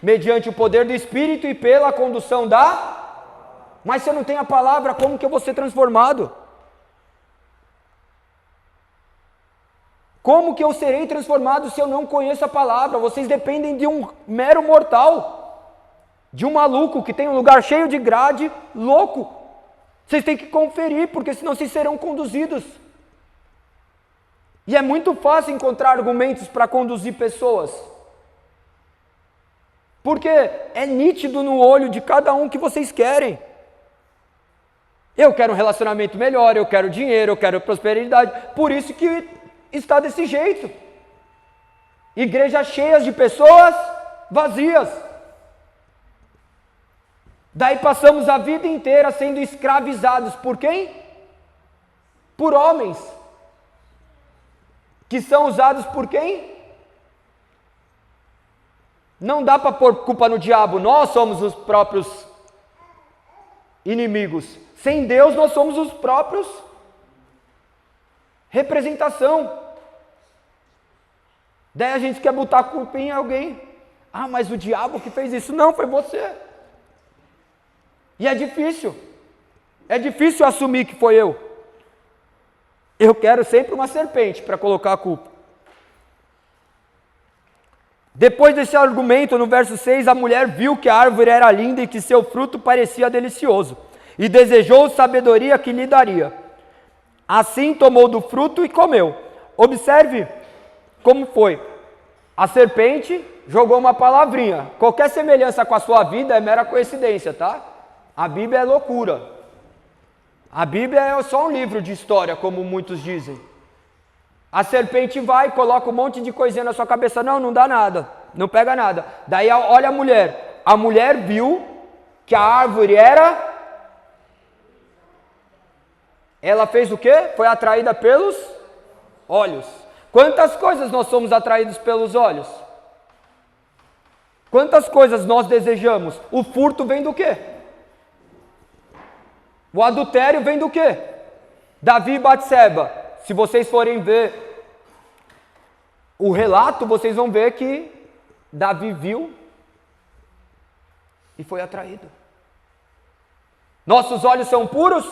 Mediante o poder do Espírito e pela condução Mas se eu não tenho a palavra, como que eu vou ser transformado? Como que eu serei transformado se eu não conheço a palavra? Vocês dependem de um mero mortal, de um maluco que tem um lugar cheio de grade, louco. Vocês têm que conferir, porque senão vocês serão conduzidos. E é muito fácil encontrar argumentos para conduzir pessoas, porque é nítido no olho de cada um que vocês querem. Eu quero um relacionamento melhor, eu quero dinheiro, eu quero prosperidade, por isso que está desse jeito. Igrejas cheias de pessoas vazias. Daí passamos a vida inteira sendo escravizados por quem? Por homens. Que são usados por quem? Não dá para pôr culpa no diabo, nós somos os próprios inimigos. Sem Deus nós somos os próprios representação. Daí a gente quer botar a culpa em alguém. Mas o diabo que fez isso. Não, foi você. E é difícil assumir que foi eu. Eu quero sempre uma serpente para colocar a culpa. Depois desse argumento, no verso 6, a mulher viu que a árvore era linda e que seu fruto parecia delicioso, e desejou sabedoria que lhe daria. Assim tomou do fruto e comeu. Observe como foi. A serpente jogou uma palavrinha. Qualquer semelhança com a sua vida é mera coincidência, tá? A Bíblia é loucura. A Bíblia é só um livro de história, como muitos dizem. A serpente vai e coloca um monte de coisinha na sua cabeça. Não dá nada, não pega nada. Daí olha a mulher. A mulher viu que a árvore era... Ela fez o quê? Foi atraída pelos olhos. Quantas coisas nós somos atraídos pelos olhos? Quantas coisas nós desejamos? O furto vem do quê? O adultério vem do quê? Davi e Batseba. Se vocês forem ver o relato, vocês vão ver que Davi viu e foi atraído. Nossos olhos são puros?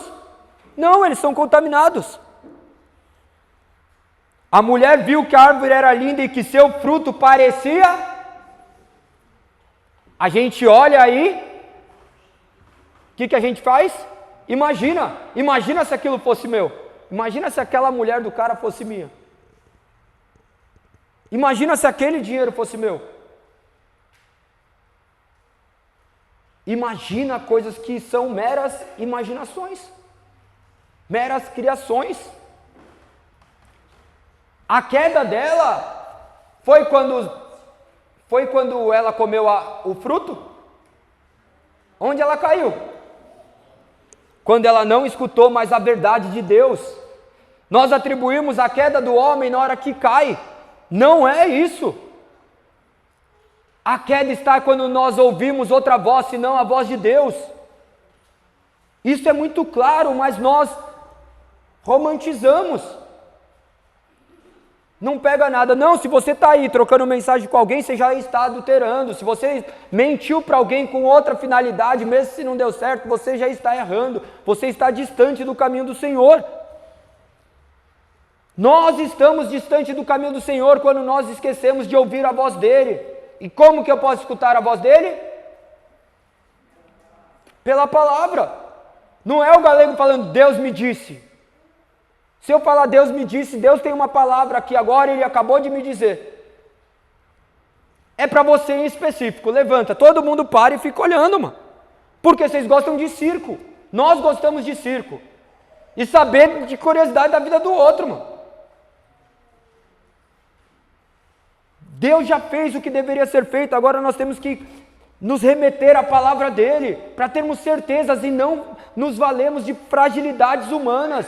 Não, eles são contaminados. A mulher viu que a árvore era linda e que seu fruto parecia... A gente olha aí, o que a gente faz? Imagina se aquilo fosse meu. Imagina se aquela mulher do cara fosse minha. Imagina se aquele dinheiro fosse meu. Imagina coisas que são meras imaginações, meras criações. A queda dela foi quando ela comeu o fruto? Onde ela caiu? Quando ela não escutou mais a verdade de Deus. Nós atribuímos a queda do homem na hora que cai. Não é isso. A queda está quando nós ouvimos outra voz, senão a voz de Deus. Isso é muito claro, mas nós romantizamos. Não pega nada. Não, se você está aí trocando mensagem com alguém, você já está adulterando. Se você mentiu para alguém com outra finalidade, mesmo se não deu certo, você já está errando. Você está distante do caminho do Senhor. Nós estamos distante do caminho do Senhor quando nós esquecemos de ouvir a voz dele. E como que eu posso escutar a voz dele? Pela palavra. Não é o galego falando, Deus me disse. Se eu falar Deus me disse, Deus tem uma palavra aqui agora, Ele acabou de me dizer. É para você em específico, levanta, todo mundo para e fica olhando, mano. Porque vocês gostam de circo. Nós gostamos de circo. E saber de curiosidade da vida do outro, mano. Deus já fez o que deveria ser feito, agora nós temos que nos remeter à palavra dele, para termos certezas e não nos valemos de fragilidades humanas.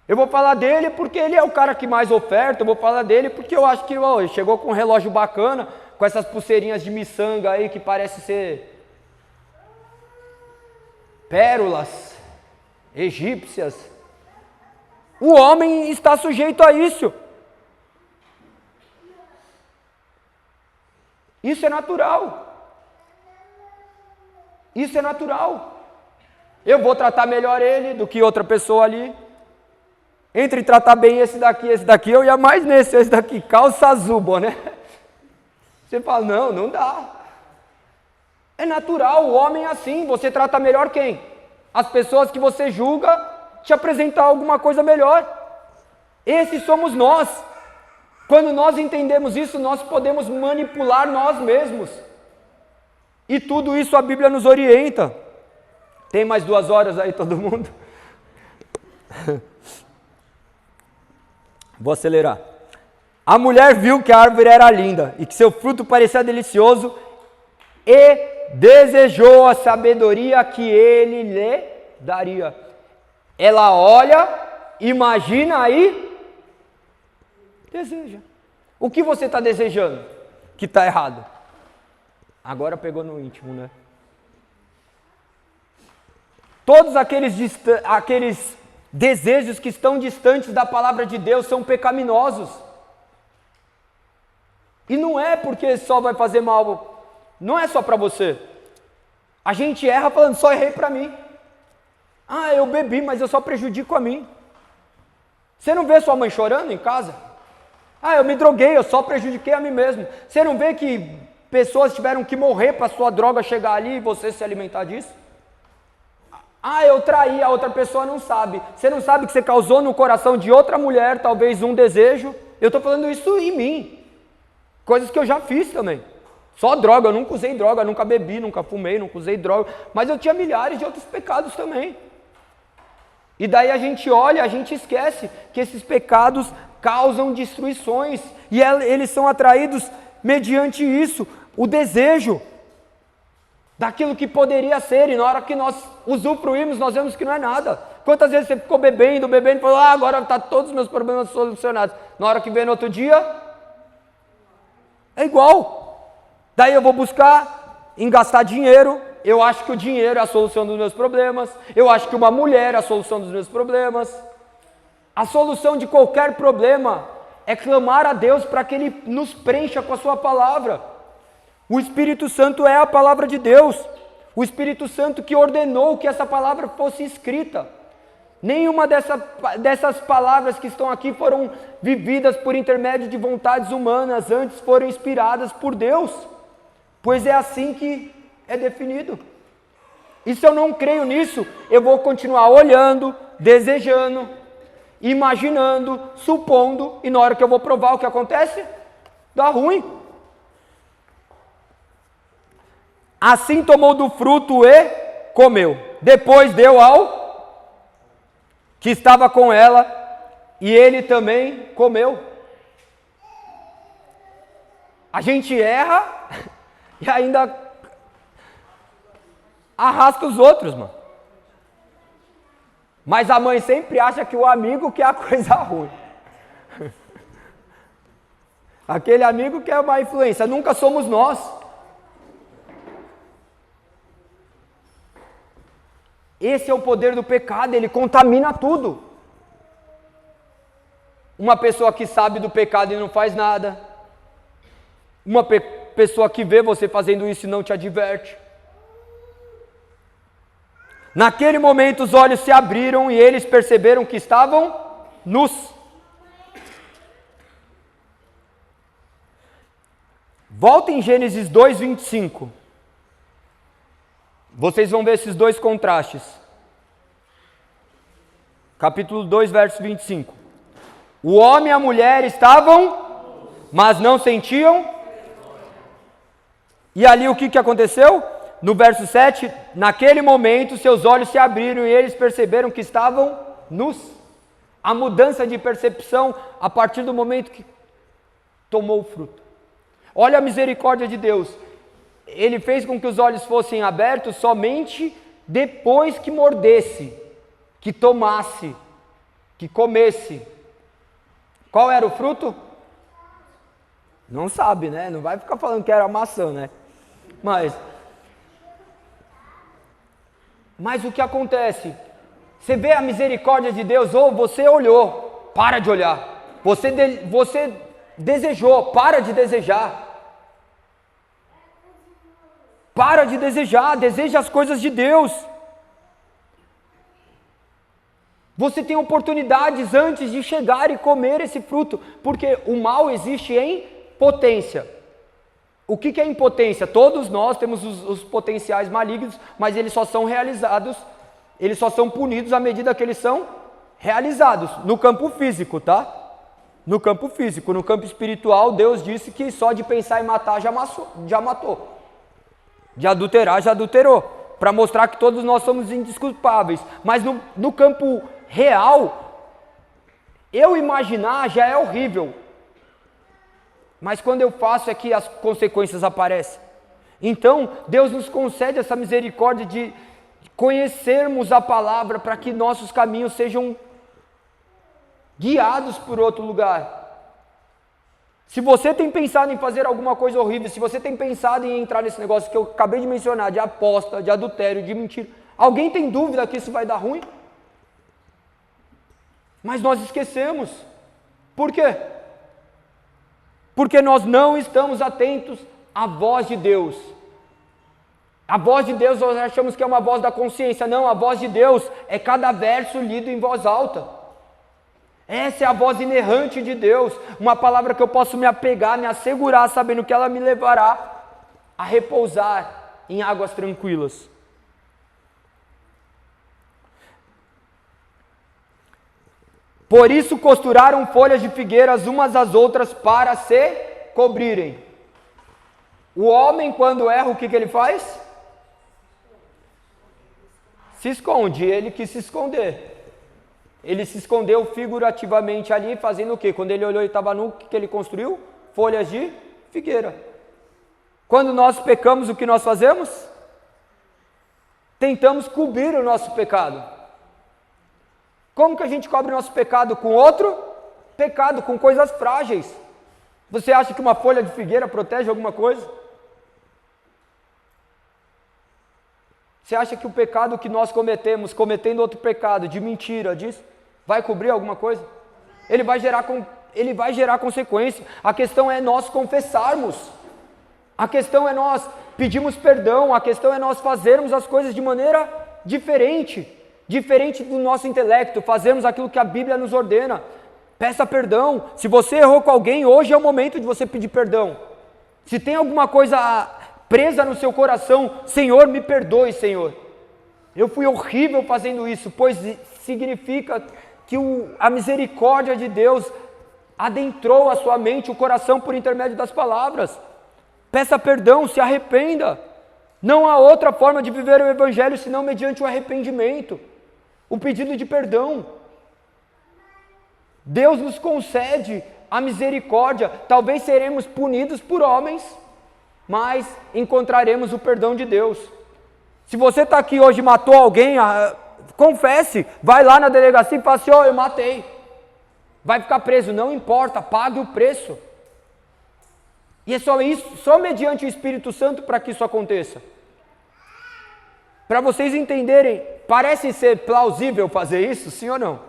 Eu vou falar dele porque ele é o cara que mais oferta, eu vou falar dele porque eu acho que ele chegou com um relógio bacana, com essas pulseirinhas de miçanga aí que parece ser pérolas egípcias. O homem está sujeito a isso. Isso é natural. Isso é natural. Eu vou tratar melhor ele do que outra pessoa ali. Entre tratar bem esse daqui, eu ia mais nesse, esse daqui, calça azul, boné. Você fala, não dá. É natural, o homem é assim, você trata melhor quem? As pessoas que você julga te apresentar alguma coisa melhor. Esses somos nós. Quando nós entendemos isso, nós podemos manipular nós mesmos. E tudo isso a Bíblia nos orienta. Tem mais 2 horas aí, todo mundo? Vou acelerar. A mulher viu que a árvore era linda e que seu fruto parecia delicioso e desejou a sabedoria que ele lhe daria. Ela olha, imagina aí, deseja. O que você está desejando que está errado? Agora pegou no íntimo, né? Todos aqueles desejos que estão distantes da palavra de Deus são pecaminosos. E não é porque só vai fazer mal, não é só para você. A gente erra falando, só errei para mim. Ah, eu bebi, mas eu só prejudico a mim. Você não vê sua mãe chorando em casa? Ah, eu me droguei, eu só prejudiquei a mim mesmo. Você não vê que pessoas tiveram que morrer para sua droga chegar ali e você se alimentar disso? Ah, eu traí, a outra pessoa não sabe. Você não sabe que você causou no coração de outra mulher, talvez um desejo. Eu estou falando isso em mim. Coisas que eu já fiz também. Só droga, eu nunca usei droga, nunca bebi, nunca fumei, nunca usei droga. Mas eu tinha milhares de outros pecados também. E daí a gente olha, a gente esquece que esses pecados causam destruições. E eles são atraídos mediante isso, o desejo daquilo que poderia ser, e na hora que nós usufruímos, nós vemos que não é nada. Quantas vezes você ficou bebendo e falou, agora está todos os meus problemas solucionados. Na hora que vem no outro dia, é igual. Daí eu vou buscar em gastar dinheiro, eu acho que o dinheiro é a solução dos meus problemas, eu acho que uma mulher é a solução dos meus problemas. A solução de qualquer problema é clamar a Deus para que Ele nos preencha com a sua palavra. O Espírito Santo é a palavra de Deus. O Espírito Santo que ordenou que essa palavra fosse escrita. Nenhuma dessas palavras que estão aqui foram vividas por intermédio de vontades humanas, antes foram inspiradas por Deus, pois é assim que é definido. E se eu não creio nisso, eu vou continuar olhando, desejando, imaginando, supondo, e na hora que eu vou provar o que acontece, dá ruim. Assim tomou do fruto e comeu. Depois deu ao que estava com ela, e ele também comeu. A gente erra e ainda arrasta os outros, mano. Mas a mãe sempre acha que o amigo quer a coisa ruim. Aquele amigo que é uma influência, nunca somos nós. Esse é o poder do pecado, ele contamina tudo. Uma pessoa que sabe do pecado e não faz nada. Uma pessoa que vê você fazendo isso e não te adverte. Naquele momento os olhos se abriram e eles perceberam que estavam nus. Volta em Gênesis 2:25. Vocês vão ver esses dois contrastes. Capítulo 2, verso 25. O homem e a mulher estavam, mas não sentiam. E ali o que aconteceu? No verso 7, naquele momento seus olhos se abriram e eles perceberam que estavam nus. A mudança de percepção a partir do momento que tomou o fruto. Olha a misericórdia de Deus. Ele fez com que os olhos fossem abertos somente depois que mordesse, que tomasse, que comesse. Qual era o fruto? Não sabe, né? Não vai ficar falando que era maçã, né? Mas o que acontece? Você vê a misericórdia de Deus, ou você olhou, para de olhar. Você desejou, para de desejar. Para de desejar, deseja as coisas de Deus. Você tem oportunidades antes de chegar e comer esse fruto, porque o mal existe em potência. O que é impotência? Todos nós temos os potenciais malignos, mas eles só são realizados, eles só são punidos à medida que eles são realizados, no campo físico, tá? No campo físico. No campo espiritual, Deus disse que só de pensar em matar já matou. De adulterar, já adulterou, para mostrar que todos nós somos indesculpáveis. Mas no campo real, eu imaginar já é horrível. Mas quando eu faço é que as consequências aparecem. Então, Deus nos concede essa misericórdia de conhecermos a palavra para que nossos caminhos sejam guiados por outro lugar. Se você tem pensado em fazer alguma coisa horrível, se você tem pensado em entrar nesse negócio que eu acabei de mencionar, de aposta, de adultério, de mentira, alguém tem dúvida que isso vai dar ruim? Mas nós esquecemos. Por quê? Porque nós não estamos atentos à voz de Deus. A voz de Deus nós achamos que é uma voz da consciência. Não, a voz de Deus é cada verso lido em voz alta. Essa é a voz inerrante de Deus, uma palavra que eu posso me apegar, me assegurar, sabendo que ela me levará a repousar em águas tranquilas. Por isso costuraram folhas de figueiras umas às outras para se cobrirem. O homem, quando erra, o que ele faz? Se esconde, ele quis se esconder. Ele se escondeu figurativamente ali, fazendo o quê? Quando ele olhou e estava nu, o que ele construiu? Folhas de figueira. Quando nós pecamos, o que nós fazemos? Tentamos cobrir o nosso pecado. Como que a gente cobre o nosso pecado? Com outro pecado, com coisas frágeis. Você acha que uma folha de figueira protege alguma coisa? Você acha que o pecado que nós cometemos, cometendo outro pecado, de mentira, disso, vai cobrir alguma coisa? Ele vai gerar consequência. A questão é nós confessarmos. A questão é nós pedirmos perdão. A questão é nós fazermos as coisas de maneira diferente. Diferente do nosso intelecto. Fazermos aquilo que a Bíblia nos ordena. Peça perdão. Se você errou com alguém, hoje é o momento de você pedir perdão. Se tem alguma coisa presa no seu coração, Senhor, me perdoe, Senhor. Eu fui horrível fazendo isso, pois significa que a misericórdia de Deus adentrou a sua mente, o coração, por intermédio das palavras. Peça perdão, se arrependa. Não há outra forma de viver o Evangelho senão mediante o arrependimento, o pedido de perdão. Deus nos concede a misericórdia. Talvez seremos punidos por homens, mas encontraremos o perdão de Deus. Se você está aqui hoje e matou alguém, confesse, vai lá na delegacia e fala assim, eu matei. Vai ficar preso, não importa, pague o preço. E é só isso, só mediante o Espírito Santo para que isso aconteça. Para vocês entenderem, parece ser plausível fazer isso, sim ou não?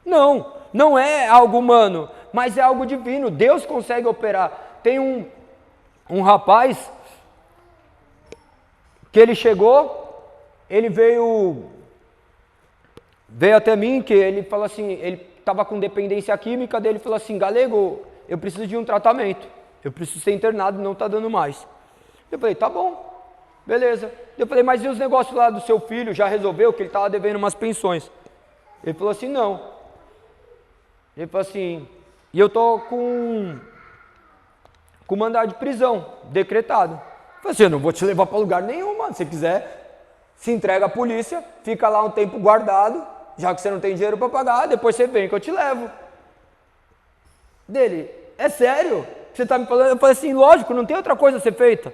Não, não é algo humano, mas é algo divino. Deus consegue operar. Tem um rapaz que ele chegou, ele veio até mim, que ele falou assim, ele estava com dependência química, dele falou assim, Galego, eu preciso de um tratamento, eu preciso ser internado, não está dando mais. Eu falei, tá bom, Beleza. Eu falei, mas e os negócios lá do seu filho, já resolveu que ele estava devendo umas pensões? Ele falou assim, não. Ele falou assim, e eu tô com mandado de prisão, decretado. Eu falei assim, eu não vou te levar para lugar nenhum, mano. Se quiser, se entrega à polícia, fica lá um tempo guardado, já que você não tem dinheiro para pagar, depois você vem que eu te levo. Dele, é sério? Você tá me falando? Eu falei assim, lógico, não tem outra coisa a ser feita.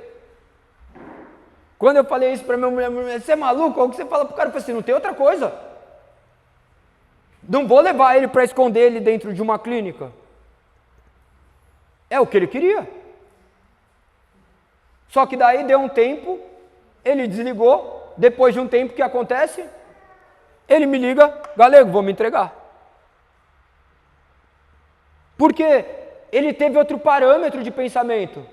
Quando eu falei isso para minha mulher, você é maluco? O que você fala pro cara? Eu falei assim, não tem outra coisa. Não vou levar ele para esconder ele dentro de uma clínica. É o que ele queria. Só que daí deu um tempo, ele desligou. Depois de um tempo, o que acontece? Ele me liga, Galego, vou me entregar. Porque ele teve outro parâmetro de pensamento.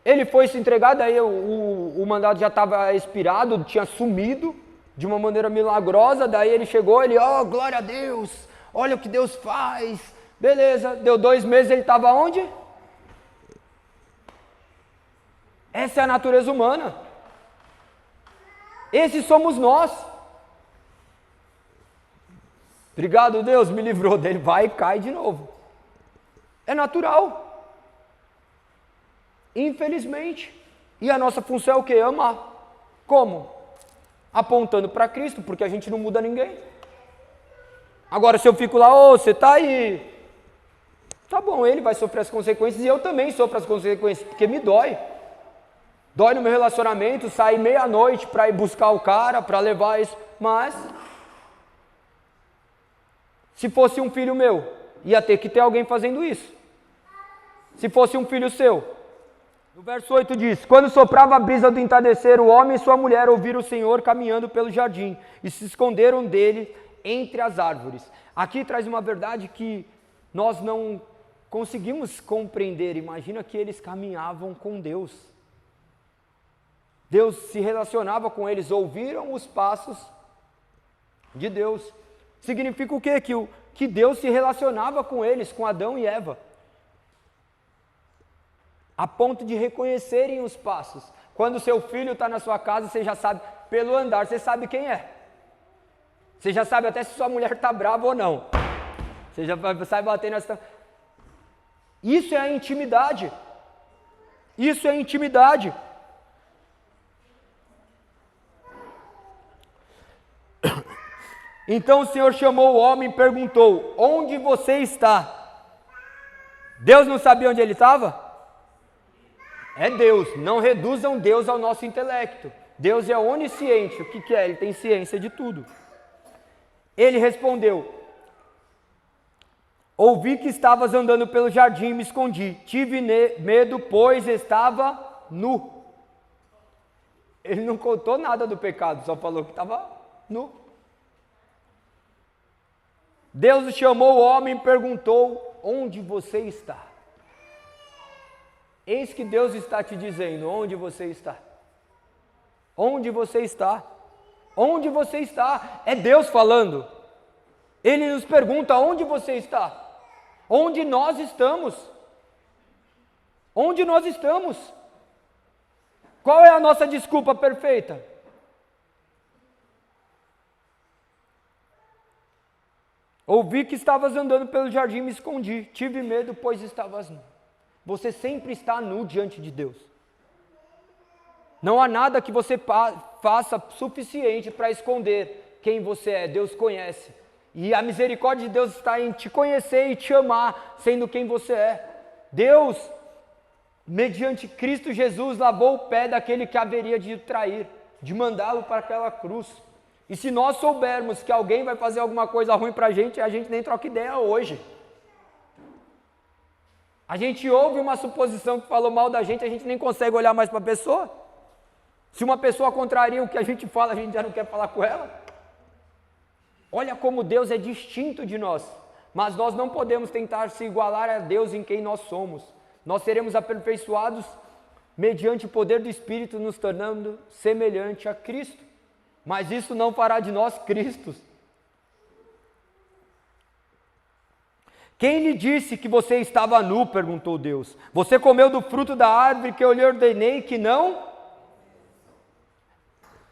Ele foi se entregar, daí o mandado já estava expirado, tinha sumido de uma maneira milagrosa. Daí ele chegou, glória a Deus, olha o que Deus faz. Beleza, deu 2 meses, ele estava onde? Essa é a natureza humana. Esses somos nós. Obrigado, Deus, me livrou dele, vai e cai de novo. É natural. Infelizmente. E a nossa função é o quê? Amar. Como? Apontando para Cristo, porque a gente não muda ninguém. Agora, se eu fico lá, você tá aí. Tá bom, ele vai sofrer as consequências e eu também sofro as consequências, porque me dói. Dói no meu relacionamento, sair meia-noite para ir buscar o cara, para levar isso. Mas, se fosse um filho meu, ia ter que ter alguém fazendo isso. Se fosse um filho seu. No verso 8 diz, quando soprava a brisa do entardecer, o homem e sua mulher ouviram o Senhor caminhando pelo jardim e se esconderam dele entre as árvores. Aqui traz uma verdade que nós não conseguimos compreender. Imagina que eles caminhavam com Deus. Deus se relacionava com eles, ouviram os passos de Deus. Significa o quê? Que Deus se relacionava com eles, com Adão e Eva. A ponto de reconhecerem os passos. Quando o seu filho está na sua casa, você já sabe, pelo andar, você sabe quem é. Você já sabe até se sua mulher está brava ou não. Você já sabe bater nessa... Isso é a intimidade. Isso é intimidade. Então o Senhor chamou o homem e perguntou, onde você está? Deus não sabia onde ele estava? É Deus, não reduzam Deus ao nosso intelecto. Deus é onisciente, o que é? Ele tem ciência de tudo. Ele respondeu, ouvi que estavas andando pelo jardim e me escondi. Tive medo, pois estava nu. Ele não contou nada do pecado, só falou que estava nu. Deus chamou o homem e perguntou, onde você está? Eis que Deus está te dizendo, onde você está? Onde você está? Onde você está? É Deus falando. Ele nos pergunta, onde você está? Onde nós estamos? Onde nós estamos? Qual é a nossa desculpa perfeita? Ouvi que estavas andando pelo jardim e me escondi. Tive medo, pois estavas nu. Você sempre está nu diante de Deus. Não há nada que você faça suficiente para esconder quem você é. Deus conhece. E a misericórdia de Deus está em te conhecer e te amar, sendo quem você é. Deus, mediante Cristo Jesus, lavou o pé daquele que haveria de o trair, de mandá-lo para aquela cruz. E se nós soubermos que alguém vai fazer alguma coisa ruim para a gente nem troca ideia hoje. A gente ouve uma suposição que falou mal da gente, a gente nem consegue olhar mais para a pessoa. Se uma pessoa contraria o que a gente fala, a gente já não quer falar com ela. Olha como Deus é distinto de nós, mas nós não podemos tentar se igualar a Deus em quem nós somos. Nós seremos aperfeiçoados mediante o poder do Espírito, nos tornando semelhante a Cristo. Mas isso não fará de nós Cristos. Quem lhe disse que você estava nu? Perguntou Deus. Você comeu do fruto da árvore que eu lhe ordenei que não?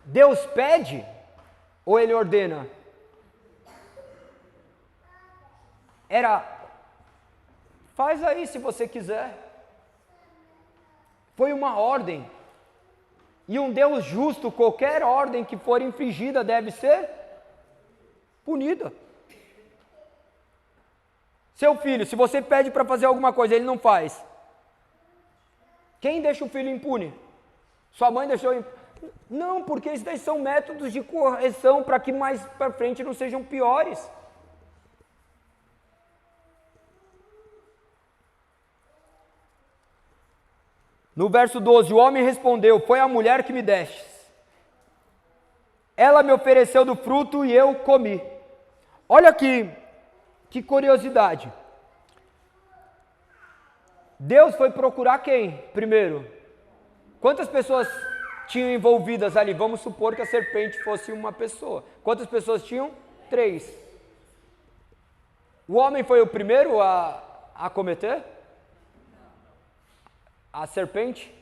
Deus pede ou ele ordena? Faz aí se você quiser. Foi uma ordem. E um Deus justo, qualquer ordem que for infringida deve ser punida. Seu filho, se você pede para fazer alguma coisa, ele não faz. Quem deixa o filho impune? Sua mãe deixou impune? Não, porque esses daí são métodos de correção para que mais para frente não sejam piores. No verso 12, o homem respondeu: foi a mulher que me destes. Ela me ofereceu do fruto e eu comi. Olha aqui, que curiosidade. Deus foi procurar quem primeiro? Quantas pessoas tinham envolvidas ali? Vamos supor que a serpente fosse uma pessoa. Quantas pessoas tinham? 3. O homem foi o primeiro a cometer? A serpente?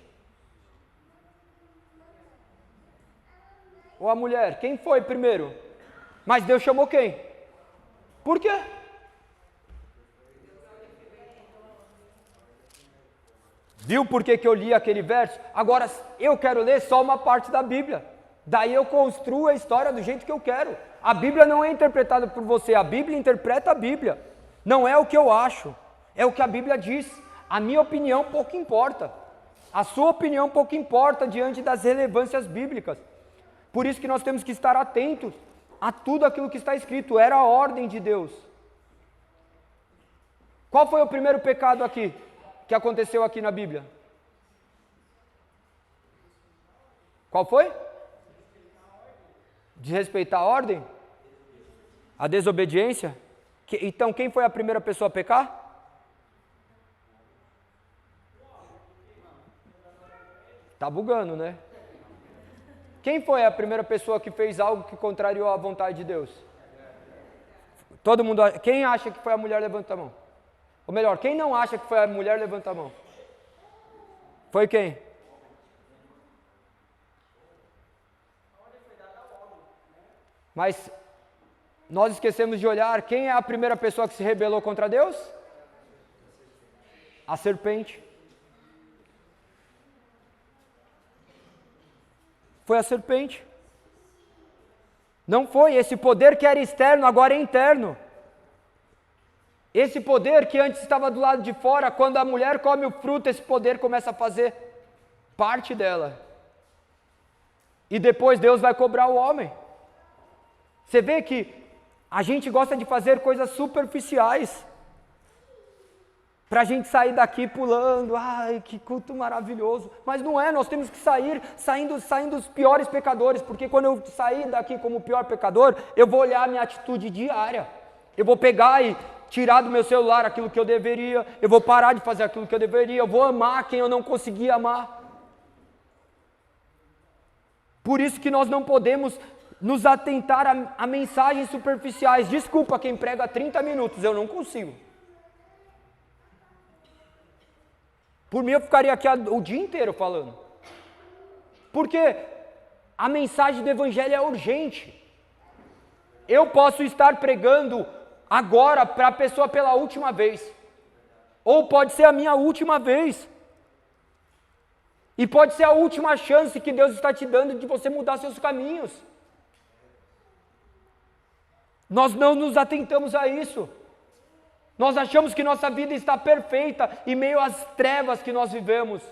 Ou a mulher? Quem foi primeiro? Mas Deus chamou quem? Por quê? Viu por que eu li aquele verso? Agora eu quero ler só uma parte da Bíblia. Daí eu construo a história do jeito que eu quero. A Bíblia não é interpretada por você, a Bíblia interpreta a Bíblia. Não é o que eu acho, é o que a Bíblia diz. A minha opinião pouco importa. A sua opinião pouco importa diante das relevâncias bíblicas. Por isso que nós temos que estar atentos a tudo aquilo que está escrito. Era a ordem de Deus. Qual foi o primeiro pecado aqui, que aconteceu aqui na Bíblia? Qual foi? Desrespeitar a ordem? A desobediência? Então quem foi a primeira pessoa a pecar? Tá bugando, né? Quem foi a primeira pessoa que fez algo que contrariou a vontade de Deus? Todo mundo. Quem acha que foi a mulher, levanta a mão. Ou melhor, quem não acha que foi a mulher, levanta a mão. Foi quem? Mas nós esquecemos de olhar quem é a primeira pessoa que se rebelou contra Deus? A serpente. Foi a serpente. Não foi. Esse poder que era externo, agora é interno. Esse poder que antes estava do lado de fora, quando a mulher come o fruto, esse poder começa a fazer parte dela. E depois Deus vai cobrar o homem. Você vê que a gente gosta de fazer coisas superficiais. Para a gente sair daqui pulando, ai, que culto maravilhoso. Mas não é, nós temos que saindo os piores pecadores, porque quando eu sair daqui como o pior pecador, eu vou olhar a minha atitude diária. Eu vou pegar e tirar do meu celular aquilo que eu deveria, eu vou parar de fazer aquilo que eu deveria, eu vou amar quem eu não conseguia amar. Por isso que nós não podemos nos atentar a mensagens superficiais. Desculpa quem prega 30 minutos, eu não consigo. Por mim eu ficaria aqui o dia inteiro falando. Porque a mensagem do Evangelho é urgente. Eu posso estar pregando agora para a pessoa pela última vez. Ou pode ser a minha última vez. E pode ser a última chance que Deus está te dando de você mudar seus caminhos. Nós não nos atentamos a isso. Nós achamos que nossa vida está perfeita em meio às trevas que nós vivemos.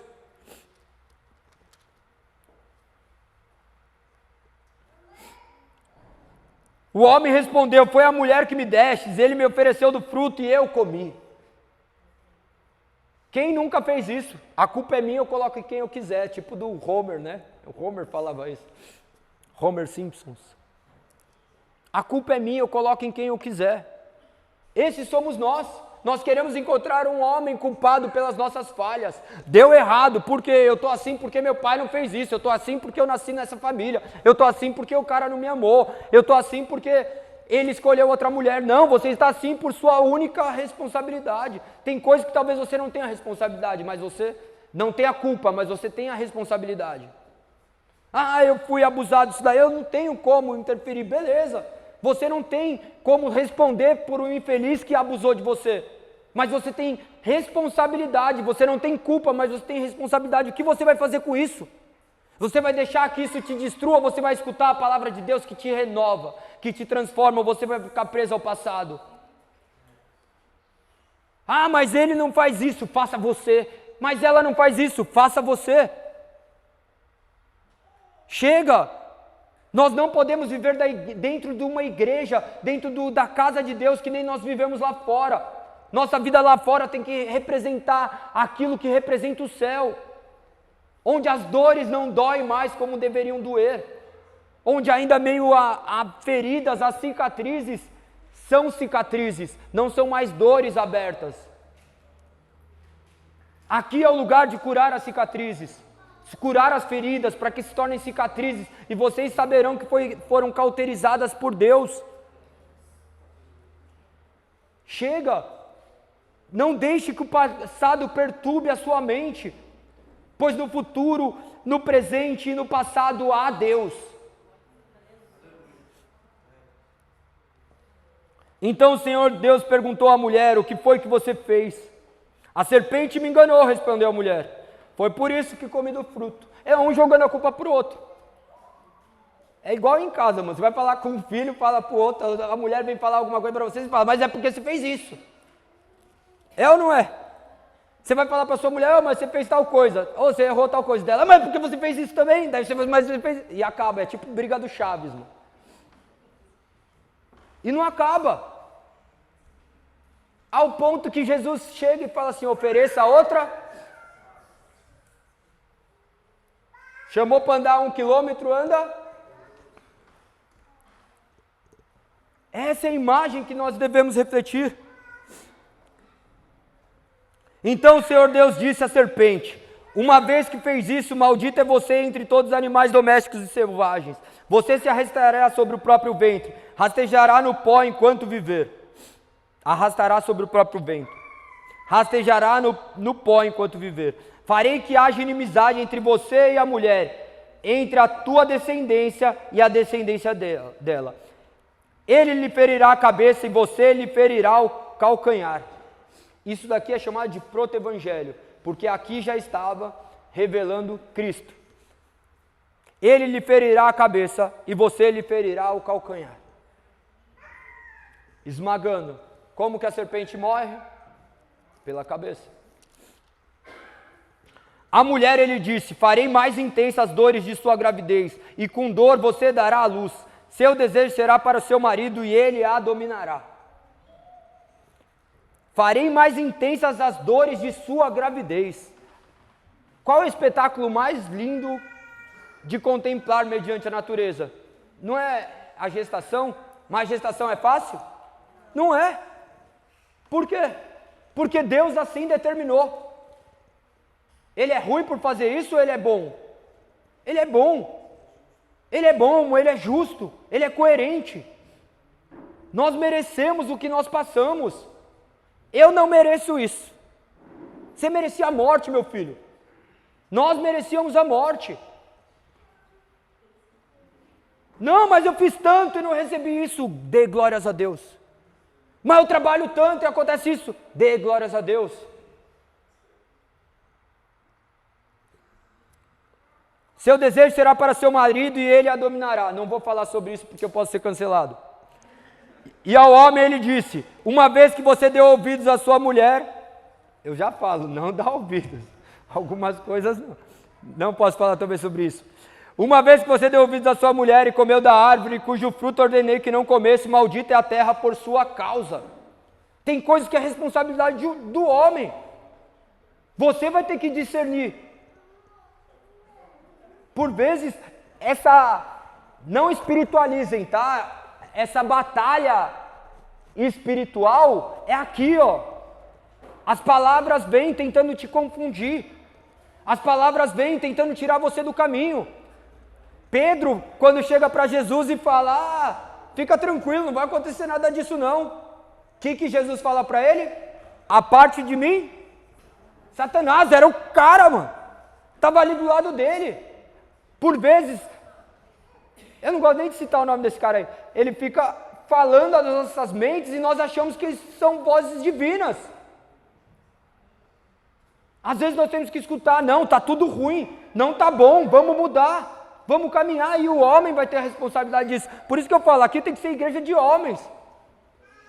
O homem respondeu: foi a mulher que me destes, ele me ofereceu do fruto e eu comi. Quem nunca fez isso? A culpa é minha, eu coloco em quem eu quiser, tipo do Homer, né? O Homer falava isso. Homer Simpsons. A culpa é minha, eu coloco em quem eu quiser. Esses somos nós. Nós queremos encontrar um homem culpado pelas nossas falhas. Deu errado, porque eu estou assim porque meu pai não fez isso. Eu estou assim porque eu nasci nessa família. Eu estou assim porque o cara não me amou. Eu estou assim porque ele escolheu outra mulher. Não, você está assim por sua única responsabilidade. Tem coisas que talvez você não tenha responsabilidade, mas você não tem a culpa, mas você tem a responsabilidade. Ah, eu fui abusado disso daí, eu não tenho como interferir. Beleza, você não tem como responder por um infeliz que abusou de você. Mas você tem responsabilidade, você não tem culpa, mas você tem responsabilidade. O que você vai fazer com isso? Você vai deixar que isso te destrua, ou você vai escutar a palavra de Deus que te renova, que te transforma, ou você vai ficar preso ao passado? Ah, mas ele não faz isso, faça você. Mas ela não faz isso, faça você. Chega! Nós não podemos viver dentro de uma igreja, dentro da casa de Deus, que nem nós vivemos lá fora. Nossa vida lá fora tem que representar aquilo que representa o céu. Onde as dores não doem mais como deveriam doer, onde ainda meio a feridas, as cicatrizes, são cicatrizes, não são mais dores abertas. Aqui é o lugar de curar as cicatrizes, curar as feridas para que se tornem cicatrizes, e vocês saberão que foram cauterizadas por Deus. Chega, não deixe que o passado perturbe a sua mente, pois no futuro, no presente e no passado há Deus. Então o Senhor Deus perguntou à mulher: o que foi que você fez? A serpente me enganou, respondeu a mulher. Foi por isso que comi do fruto. É um jogando a culpa para o outro. É igual em casa, mano. Você vai falar com um filho, fala para o outro, a mulher vem falar alguma coisa para vocês e fala: mas é porque você fez isso. É ou não é? Você vai falar para sua mulher: oh, mas você fez tal coisa, ou você errou tal coisa dela, mas porque você fez isso também, daí você fez, mas você fez, e acaba, é tipo briga do Chaves, mano. E não acaba, ao ponto que Jesus chega e fala assim: ofereça outra, chamou para andar 1 quilômetro, anda. Essa é a imagem que nós devemos refletir. Então o Senhor Deus disse à serpente: uma vez que fez isso, maldito é você entre todos os animais domésticos e selvagens. Você se arrastará sobre o próprio ventre, rastejará no pó enquanto viver. Arrastará sobre o próprio ventre, rastejará no pó enquanto viver. Farei que haja inimizade entre você e a mulher, entre a tua descendência e a descendência dela. Ele lhe ferirá a cabeça e você lhe ferirá o calcanhar. Isso daqui é chamado de proto-evangelho, porque aqui já estava revelando Cristo. Ele lhe ferirá a cabeça e você lhe ferirá o calcanhar. Esmagando. Como que a serpente morre? Pela cabeça. A mulher, ele disse: farei mais intensas as dores de sua gravidez, e com dor você dará à luz. Seu desejo será para o seu marido e ele a dominará. Farei mais intensas as dores de sua gravidez. Qual é o espetáculo mais lindo de contemplar mediante a natureza? Não é a gestação? Mas a gestação é fácil? Não é. Por quê? Porque Deus assim determinou. Ele é ruim por fazer isso ou ele é bom? Ele é bom. Ele é bom, ele é justo, ele é coerente. Nós merecemos o que nós passamos. Eu não mereço isso. Você merecia a morte, meu filho. Nós merecíamos a morte. Não, mas eu fiz tanto e não recebi isso. Dê glórias a Deus. Mas eu trabalho tanto e acontece isso. Dê glórias a Deus. Seu desejo será para seu marido e ele a dominará. Não vou falar sobre isso porque eu posso ser cancelado. E ao homem ele disse: uma vez que você deu ouvidos à sua mulher, eu já falo, não dá ouvidos. Algumas coisas não posso falar também sobre isso. Uma vez que você deu ouvidos à sua mulher e comeu da árvore cujo fruto ordenei que não comesse, maldita é a terra por sua causa. Tem coisas que é responsabilidade do homem. Você vai ter que discernir. Por vezes, não espiritualizem, tá? Essa batalha espiritual é aqui, ó. As palavras vêm tentando te confundir. As palavras vêm tentando tirar você do caminho. Pedro, quando chega para Jesus e fala: fica tranquilo, não vai acontecer nada disso não. O que Jesus fala para ele? A parte de mim, Satanás, era o cara, mano, estava ali do lado dele. Por vezes, eu não gosto nem de citar o nome desse cara aí, ele fica falando às nossas mentes e nós achamos que são vozes divinas. Às vezes nós temos que escutar, não, tá tudo ruim, não tá bom, vamos mudar, vamos caminhar, e o homem vai ter a responsabilidade disso. Por isso que eu falo, aqui tem que ser igreja de homens.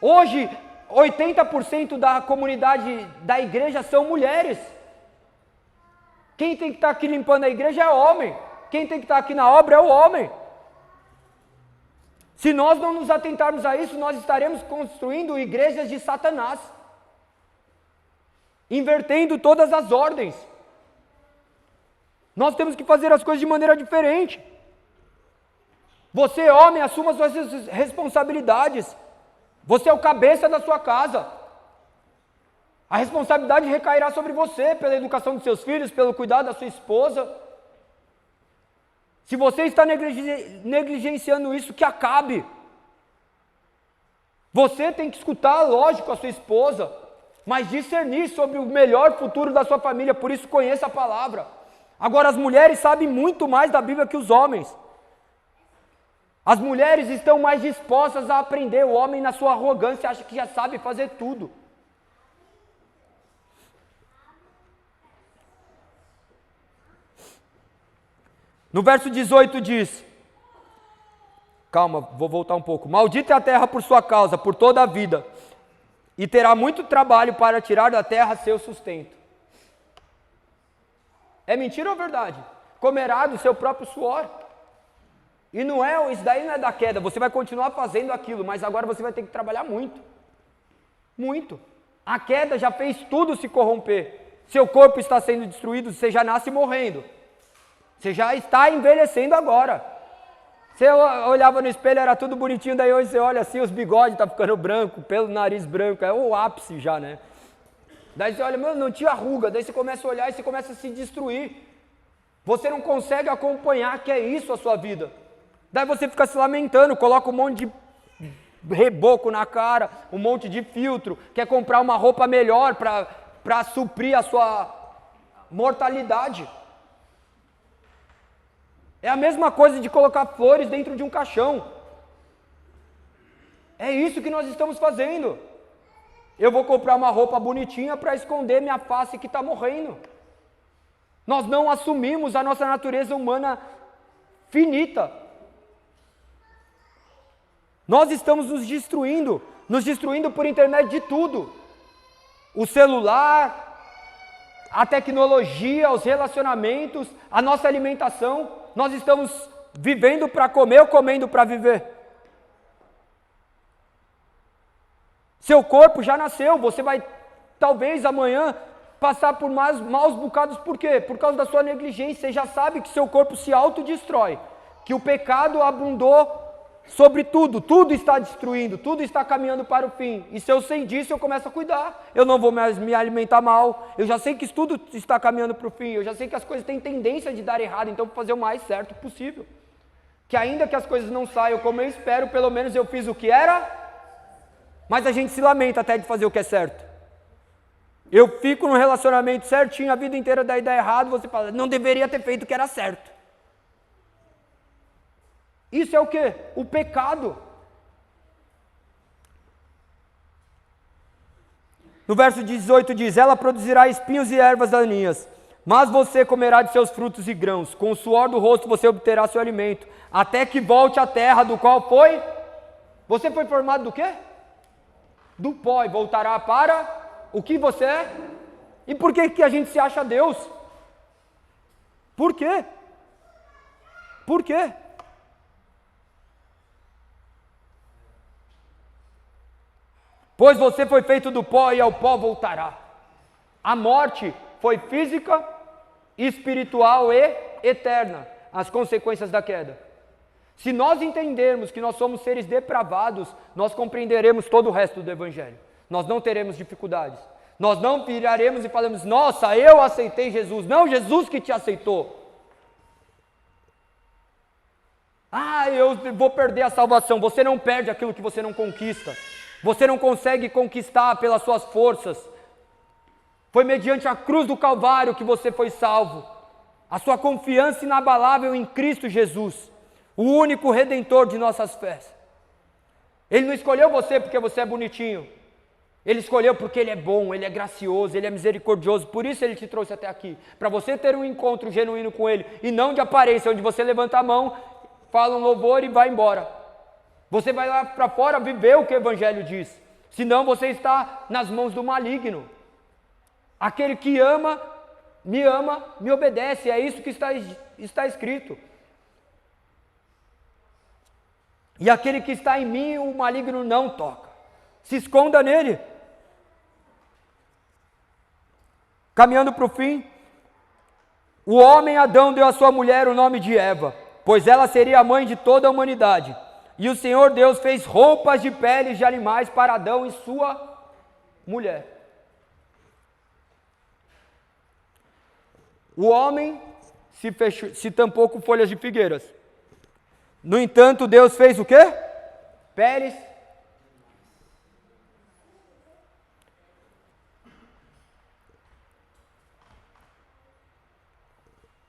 Hoje, 80% da comunidade da igreja são mulheres. Quem tem que estar aqui limpando a igreja é o homem. Quem tem que estar aqui na obra é o homem. Se nós não nos atentarmos a isso, nós estaremos construindo igrejas de Satanás, invertendo todas as ordens. Nós temos que fazer as coisas de maneira diferente. Você, homem, assuma as suas responsabilidades. Você é o cabeça da sua casa. A responsabilidade recairá sobre você, pela educação dos seus filhos, pelo cuidado da sua esposa. Se você está negligenciando isso, que acabe. Você tem que escutar, lógico, a sua esposa, mas discernir sobre o melhor futuro da sua família, por isso conheça a palavra. Agora, as mulheres sabem muito mais da Bíblia que os homens. As mulheres estão mais dispostas a aprender. O homem, na sua arrogância, acha que já sabe fazer tudo. No verso 18 diz, calma, vou voltar um pouco. Maldita é a terra por sua causa, por toda a vida, e terá muito trabalho para tirar da terra seu sustento. É mentira ou verdade? Comerá do seu próprio suor. E não é, isso daí não é da queda, você vai continuar fazendo aquilo, mas agora você vai ter que trabalhar muito. Muito. A queda já fez tudo se corromper. Seu corpo está sendo destruído, você já nasce morrendo. Você já está envelhecendo agora. Você olhava no espelho, era tudo bonitinho, daí hoje você olha assim, os bigodes estão ficando branco, pelo nariz branco, é o ápice já, né? Daí você olha, meu, não tinha ruga, daí você começa a olhar e você começa a se destruir. Você não consegue acompanhar que é isso a sua vida. Daí você fica se lamentando, coloca um monte de reboco na cara, um monte de filtro, quer comprar uma roupa melhor para suprir a sua mortalidade. É a mesma coisa de colocar flores dentro de um caixão. É isso que nós estamos fazendo. Eu vou comprar uma roupa bonitinha para esconder minha face que está morrendo. Nós não assumimos a nossa natureza humana finita. Nós estamos nos destruindo por intermédio de tudo. O celular, a tecnologia, os relacionamentos, a nossa alimentação. Nós estamos vivendo para comer ou comendo para viver? Seu corpo já nasceu, você vai talvez amanhã passar por maus bocados, por quê? Por causa da sua negligência. Você já sabe que seu corpo se autodestrói, que o pecado abundou sobre tudo, tudo está destruindo, tudo está caminhando para o fim. E se eu sei disso, eu começo a cuidar. Eu não vou mais me alimentar mal. Eu já sei que isso tudo está caminhando para o fim. Eu já sei que as coisas têm tendência de dar errado, então vou fazer o mais certo possível. Que ainda que as coisas não saiam como eu espero, pelo menos eu fiz o que era. Mas a gente se lamenta até de fazer o que é certo. Eu fico num relacionamento certinho a vida inteira, daí dá errado, você fala, não deveria ter feito o que era certo. Isso é o quê? O pecado. No verso 18 diz, ela produzirá espinhos e ervas daninhas, mas você comerá de seus frutos e grãos, com o suor do rosto você obterá seu alimento, até que volte à terra do qual foi. Você foi formado do quê? Do pó, e voltará para o que você é. E por que a gente se acha Deus? Por quê? Por quê? Pois você foi feito do pó e ao pó voltará. A morte foi física, espiritual e eterna, as consequências da queda. Se nós entendermos que nós somos seres depravados, nós compreenderemos todo o resto do Evangelho. Nós não teremos dificuldades. Nós não viraremos e falaremos, nossa, eu aceitei Jesus. Não, Jesus que te aceitou. Ah, eu vou perder a salvação. Você não perde aquilo que você não conquista. Você não consegue conquistar pelas suas forças. Foi mediante a cruz do Calvário que você foi salvo. A sua confiança inabalável em Cristo Jesus, o único redentor de nossas fés. Ele não escolheu você porque você é bonitinho. Ele escolheu porque Ele é bom, Ele é gracioso, Ele é misericordioso. Por isso Ele te trouxe até aqui. Para você ter um encontro genuíno com Ele. E não de aparência, onde você levanta a mão, fala um louvor e vai embora. Você vai lá para fora viver o que o Evangelho diz. Senão você está nas mãos do maligno. Aquele que ama, me obedece. É isso que está escrito. E aquele que está em mim, o maligno não toca. Se esconda nele. Caminhando para o fim, o homem Adão deu à sua mulher o nome de Eva, pois ela seria a mãe de toda a humanidade. E o Senhor Deus fez roupas de peles de animais para Adão e sua mulher. O homem se tampou com folhas de figueiras. No entanto, Deus fez o quê? Peles.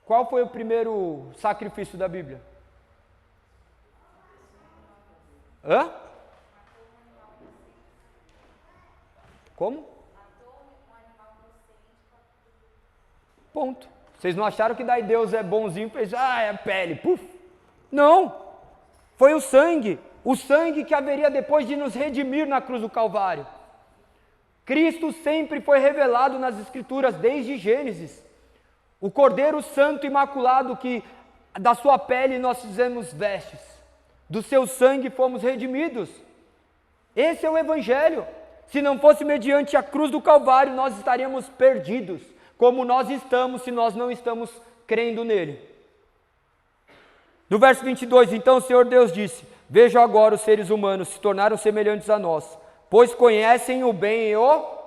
Qual foi o primeiro sacrifício da Bíblia? Hã? Como? Ponto. Vocês não acharam que daí Deus é bonzinho e fez, é a pele, puf. Não. Foi o sangue que haveria depois de nos redimir na cruz do Calvário. Cristo sempre foi revelado nas Escrituras desde Gênesis. O Cordeiro Santo Imaculado que da sua pele nós fizemos vestes. Do seu sangue fomos redimidos. Esse é o Evangelho. Se não fosse mediante a cruz do Calvário, nós estaríamos perdidos, como nós estamos se nós não estamos crendo nele. No verso 22, então o Senhor Deus disse: Vejo agora os seres humanos se tornaram semelhantes a nós, pois conhecem o bem e o...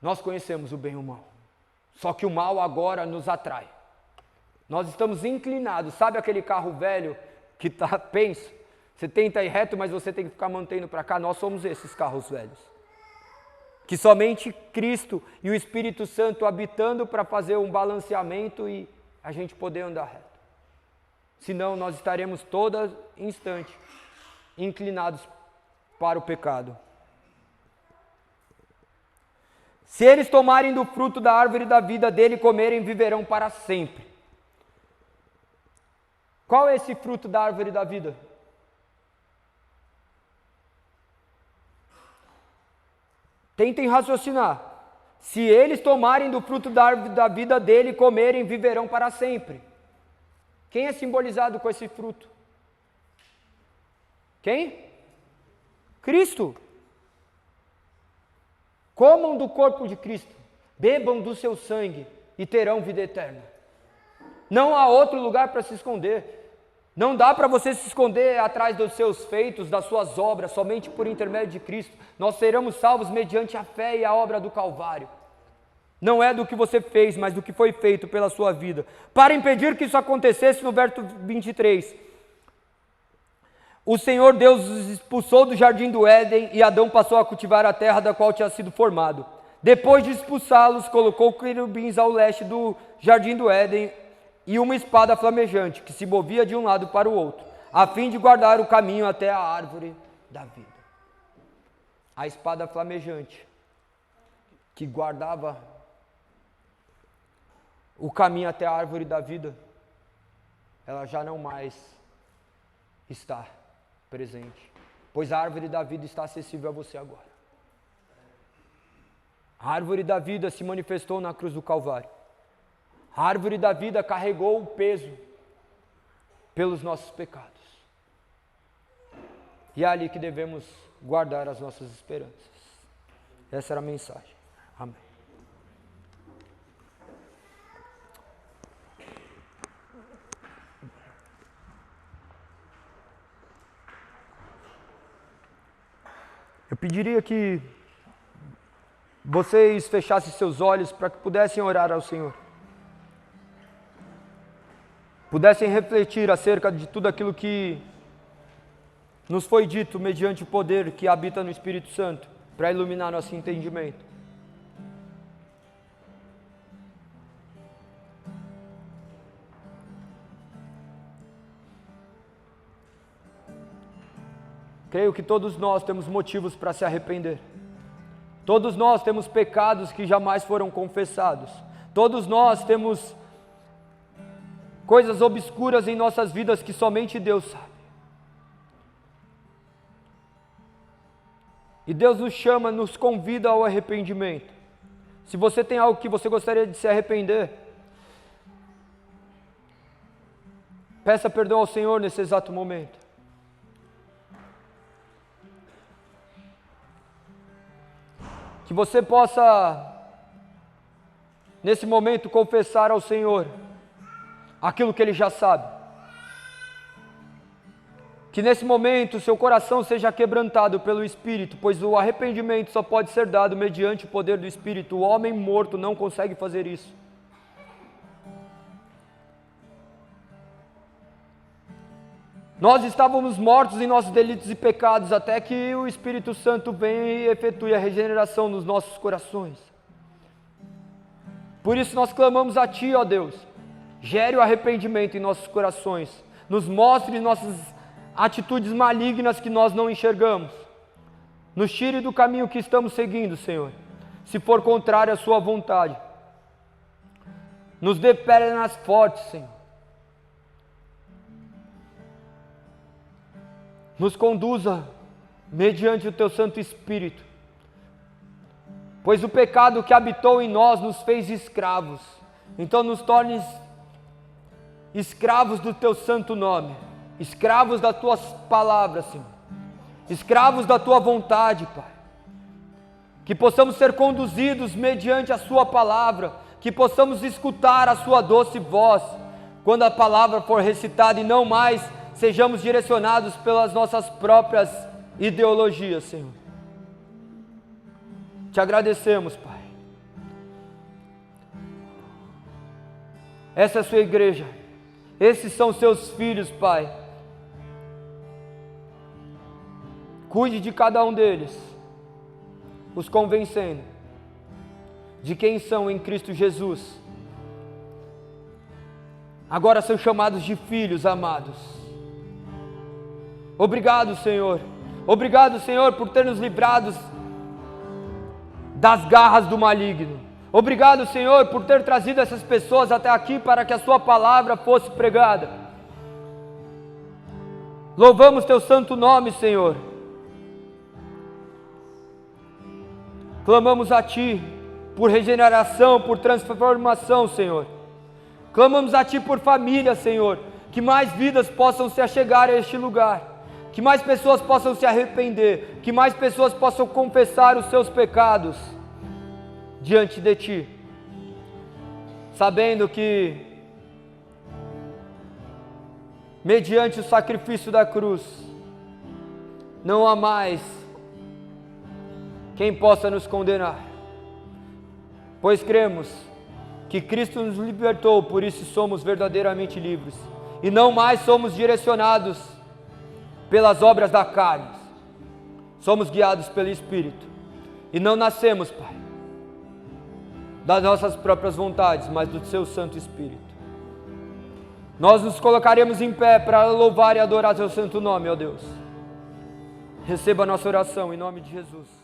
Nós conhecemos o bem e o mal, só que o mal agora nos atrai. Nós estamos inclinados, sabe aquele carro velho que pensa, você tenta ir reto, mas você tem que ficar mantendo para cá? Nós somos esses carros velhos, que somente Cristo e o Espírito Santo habitando para fazer um balanceamento e a gente poder andar reto. Senão nós estaremos todo instante inclinados para o pecado. Se eles tomarem do fruto da árvore da vida dele e comerem, viverão para sempre. Qual é esse fruto da árvore da vida? Tentem raciocinar. Se eles tomarem do fruto da árvore da vida dele e comerem, viverão para sempre. Quem é simbolizado com esse fruto? Quem? Cristo. Comam do corpo de Cristo, bebam do seu sangue e terão vida eterna. Não há outro lugar para se esconder. Não dá para você se esconder atrás dos seus feitos, das suas obras, somente por intermédio de Cristo. Nós seremos salvos mediante a fé e a obra do Calvário. Não é do que você fez, mas do que foi feito pela sua vida. Para impedir que isso acontecesse, no verso 23, o Senhor Deus os expulsou do jardim do Éden e Adão passou a cultivar a terra da qual tinha sido formado. Depois de expulsá-los, colocou querubins ao leste do jardim do Éden e uma espada flamejante que se movia de um lado para o outro, a fim de guardar o caminho até a árvore da vida. A espada flamejante que guardava o caminho até a árvore da vida, ela já não mais está presente, pois a árvore da vida está acessível a você agora. A árvore da vida se manifestou na cruz do Calvário. A árvore da vida carregou o peso pelos nossos pecados. E é ali que devemos guardar as nossas esperanças. Essa era a mensagem. Amém. Eu pediria que vocês fechassem seus olhos para que pudessem orar ao Senhor. pudessem refletir acerca de tudo aquilo que nos foi dito mediante o poder que habita no Espírito Santo, para iluminar nosso entendimento. Creio que todos nós temos motivos para se arrepender. Todos nós temos pecados que jamais foram confessados. Todos nós temos coisas obscuras em nossas vidas que somente Deus sabe. E Deus nos chama, nos convida ao arrependimento. Se você tem algo que você gostaria de se arrepender, peça perdão ao Senhor nesse exato momento. Que você possa, nesse momento, confessar ao Senhor aquilo que Ele já sabe. Que nesse momento seu coração seja quebrantado pelo Espírito, pois o arrependimento só pode ser dado mediante o poder do Espírito. O homem morto não consegue fazer isso. Nós estávamos mortos em nossos delitos e pecados, até que o Espírito Santo venha e efetue a regeneração nos nossos corações. Por isso nós clamamos a Ti, ó Deus, gere o arrependimento em nossos corações, nos mostre nossas atitudes malignas que nós não enxergamos, nos tire do caminho que estamos seguindo, Senhor, se for contrário à Sua vontade, nos dê pernas fortes, Senhor, nos conduza mediante o Teu Santo Espírito, pois o pecado que habitou em nós nos fez escravos, então nos tornes escravos do Teu santo nome, escravos das Tuas palavras, Senhor, escravos da Tua vontade, Pai, que possamos ser conduzidos mediante a Sua palavra, que possamos escutar a Sua doce voz, quando a palavra for recitada e não mais sejamos direcionados pelas nossas próprias ideologias, Senhor. Te agradecemos, Pai. Essa é a Sua igreja, esses são Seus filhos, Pai. Cuide de cada um deles, os convencendo de quem são em Cristo Jesus. Agora são chamados de filhos amados. Obrigado, Senhor. Obrigado, Senhor, por ter nos livrado das garras do maligno. Obrigado, Senhor, por ter trazido essas pessoas até aqui para que a Sua palavra fosse pregada. Louvamos Teu santo nome, Senhor. Clamamos a Ti por regeneração, por transformação, Senhor. Clamamos a Ti por família, Senhor, que mais vidas possam se achegar a este lugar, que mais pessoas possam se arrepender, que mais pessoas possam confessar os seus pecados diante de Ti, sabendo que mediante o sacrifício da cruz não há mais quem possa nos condenar, pois cremos que Cristo nos libertou, por isso somos verdadeiramente livres, e não mais somos direcionados pelas obras da carne, somos guiados pelo Espírito, e não nascemos, Pai, das nossas próprias vontades, mas do Seu Santo Espírito. Nós nos colocaremos em pé para louvar e adorar Teu santo nome, ó Deus. Receba a nossa oração em nome de Jesus.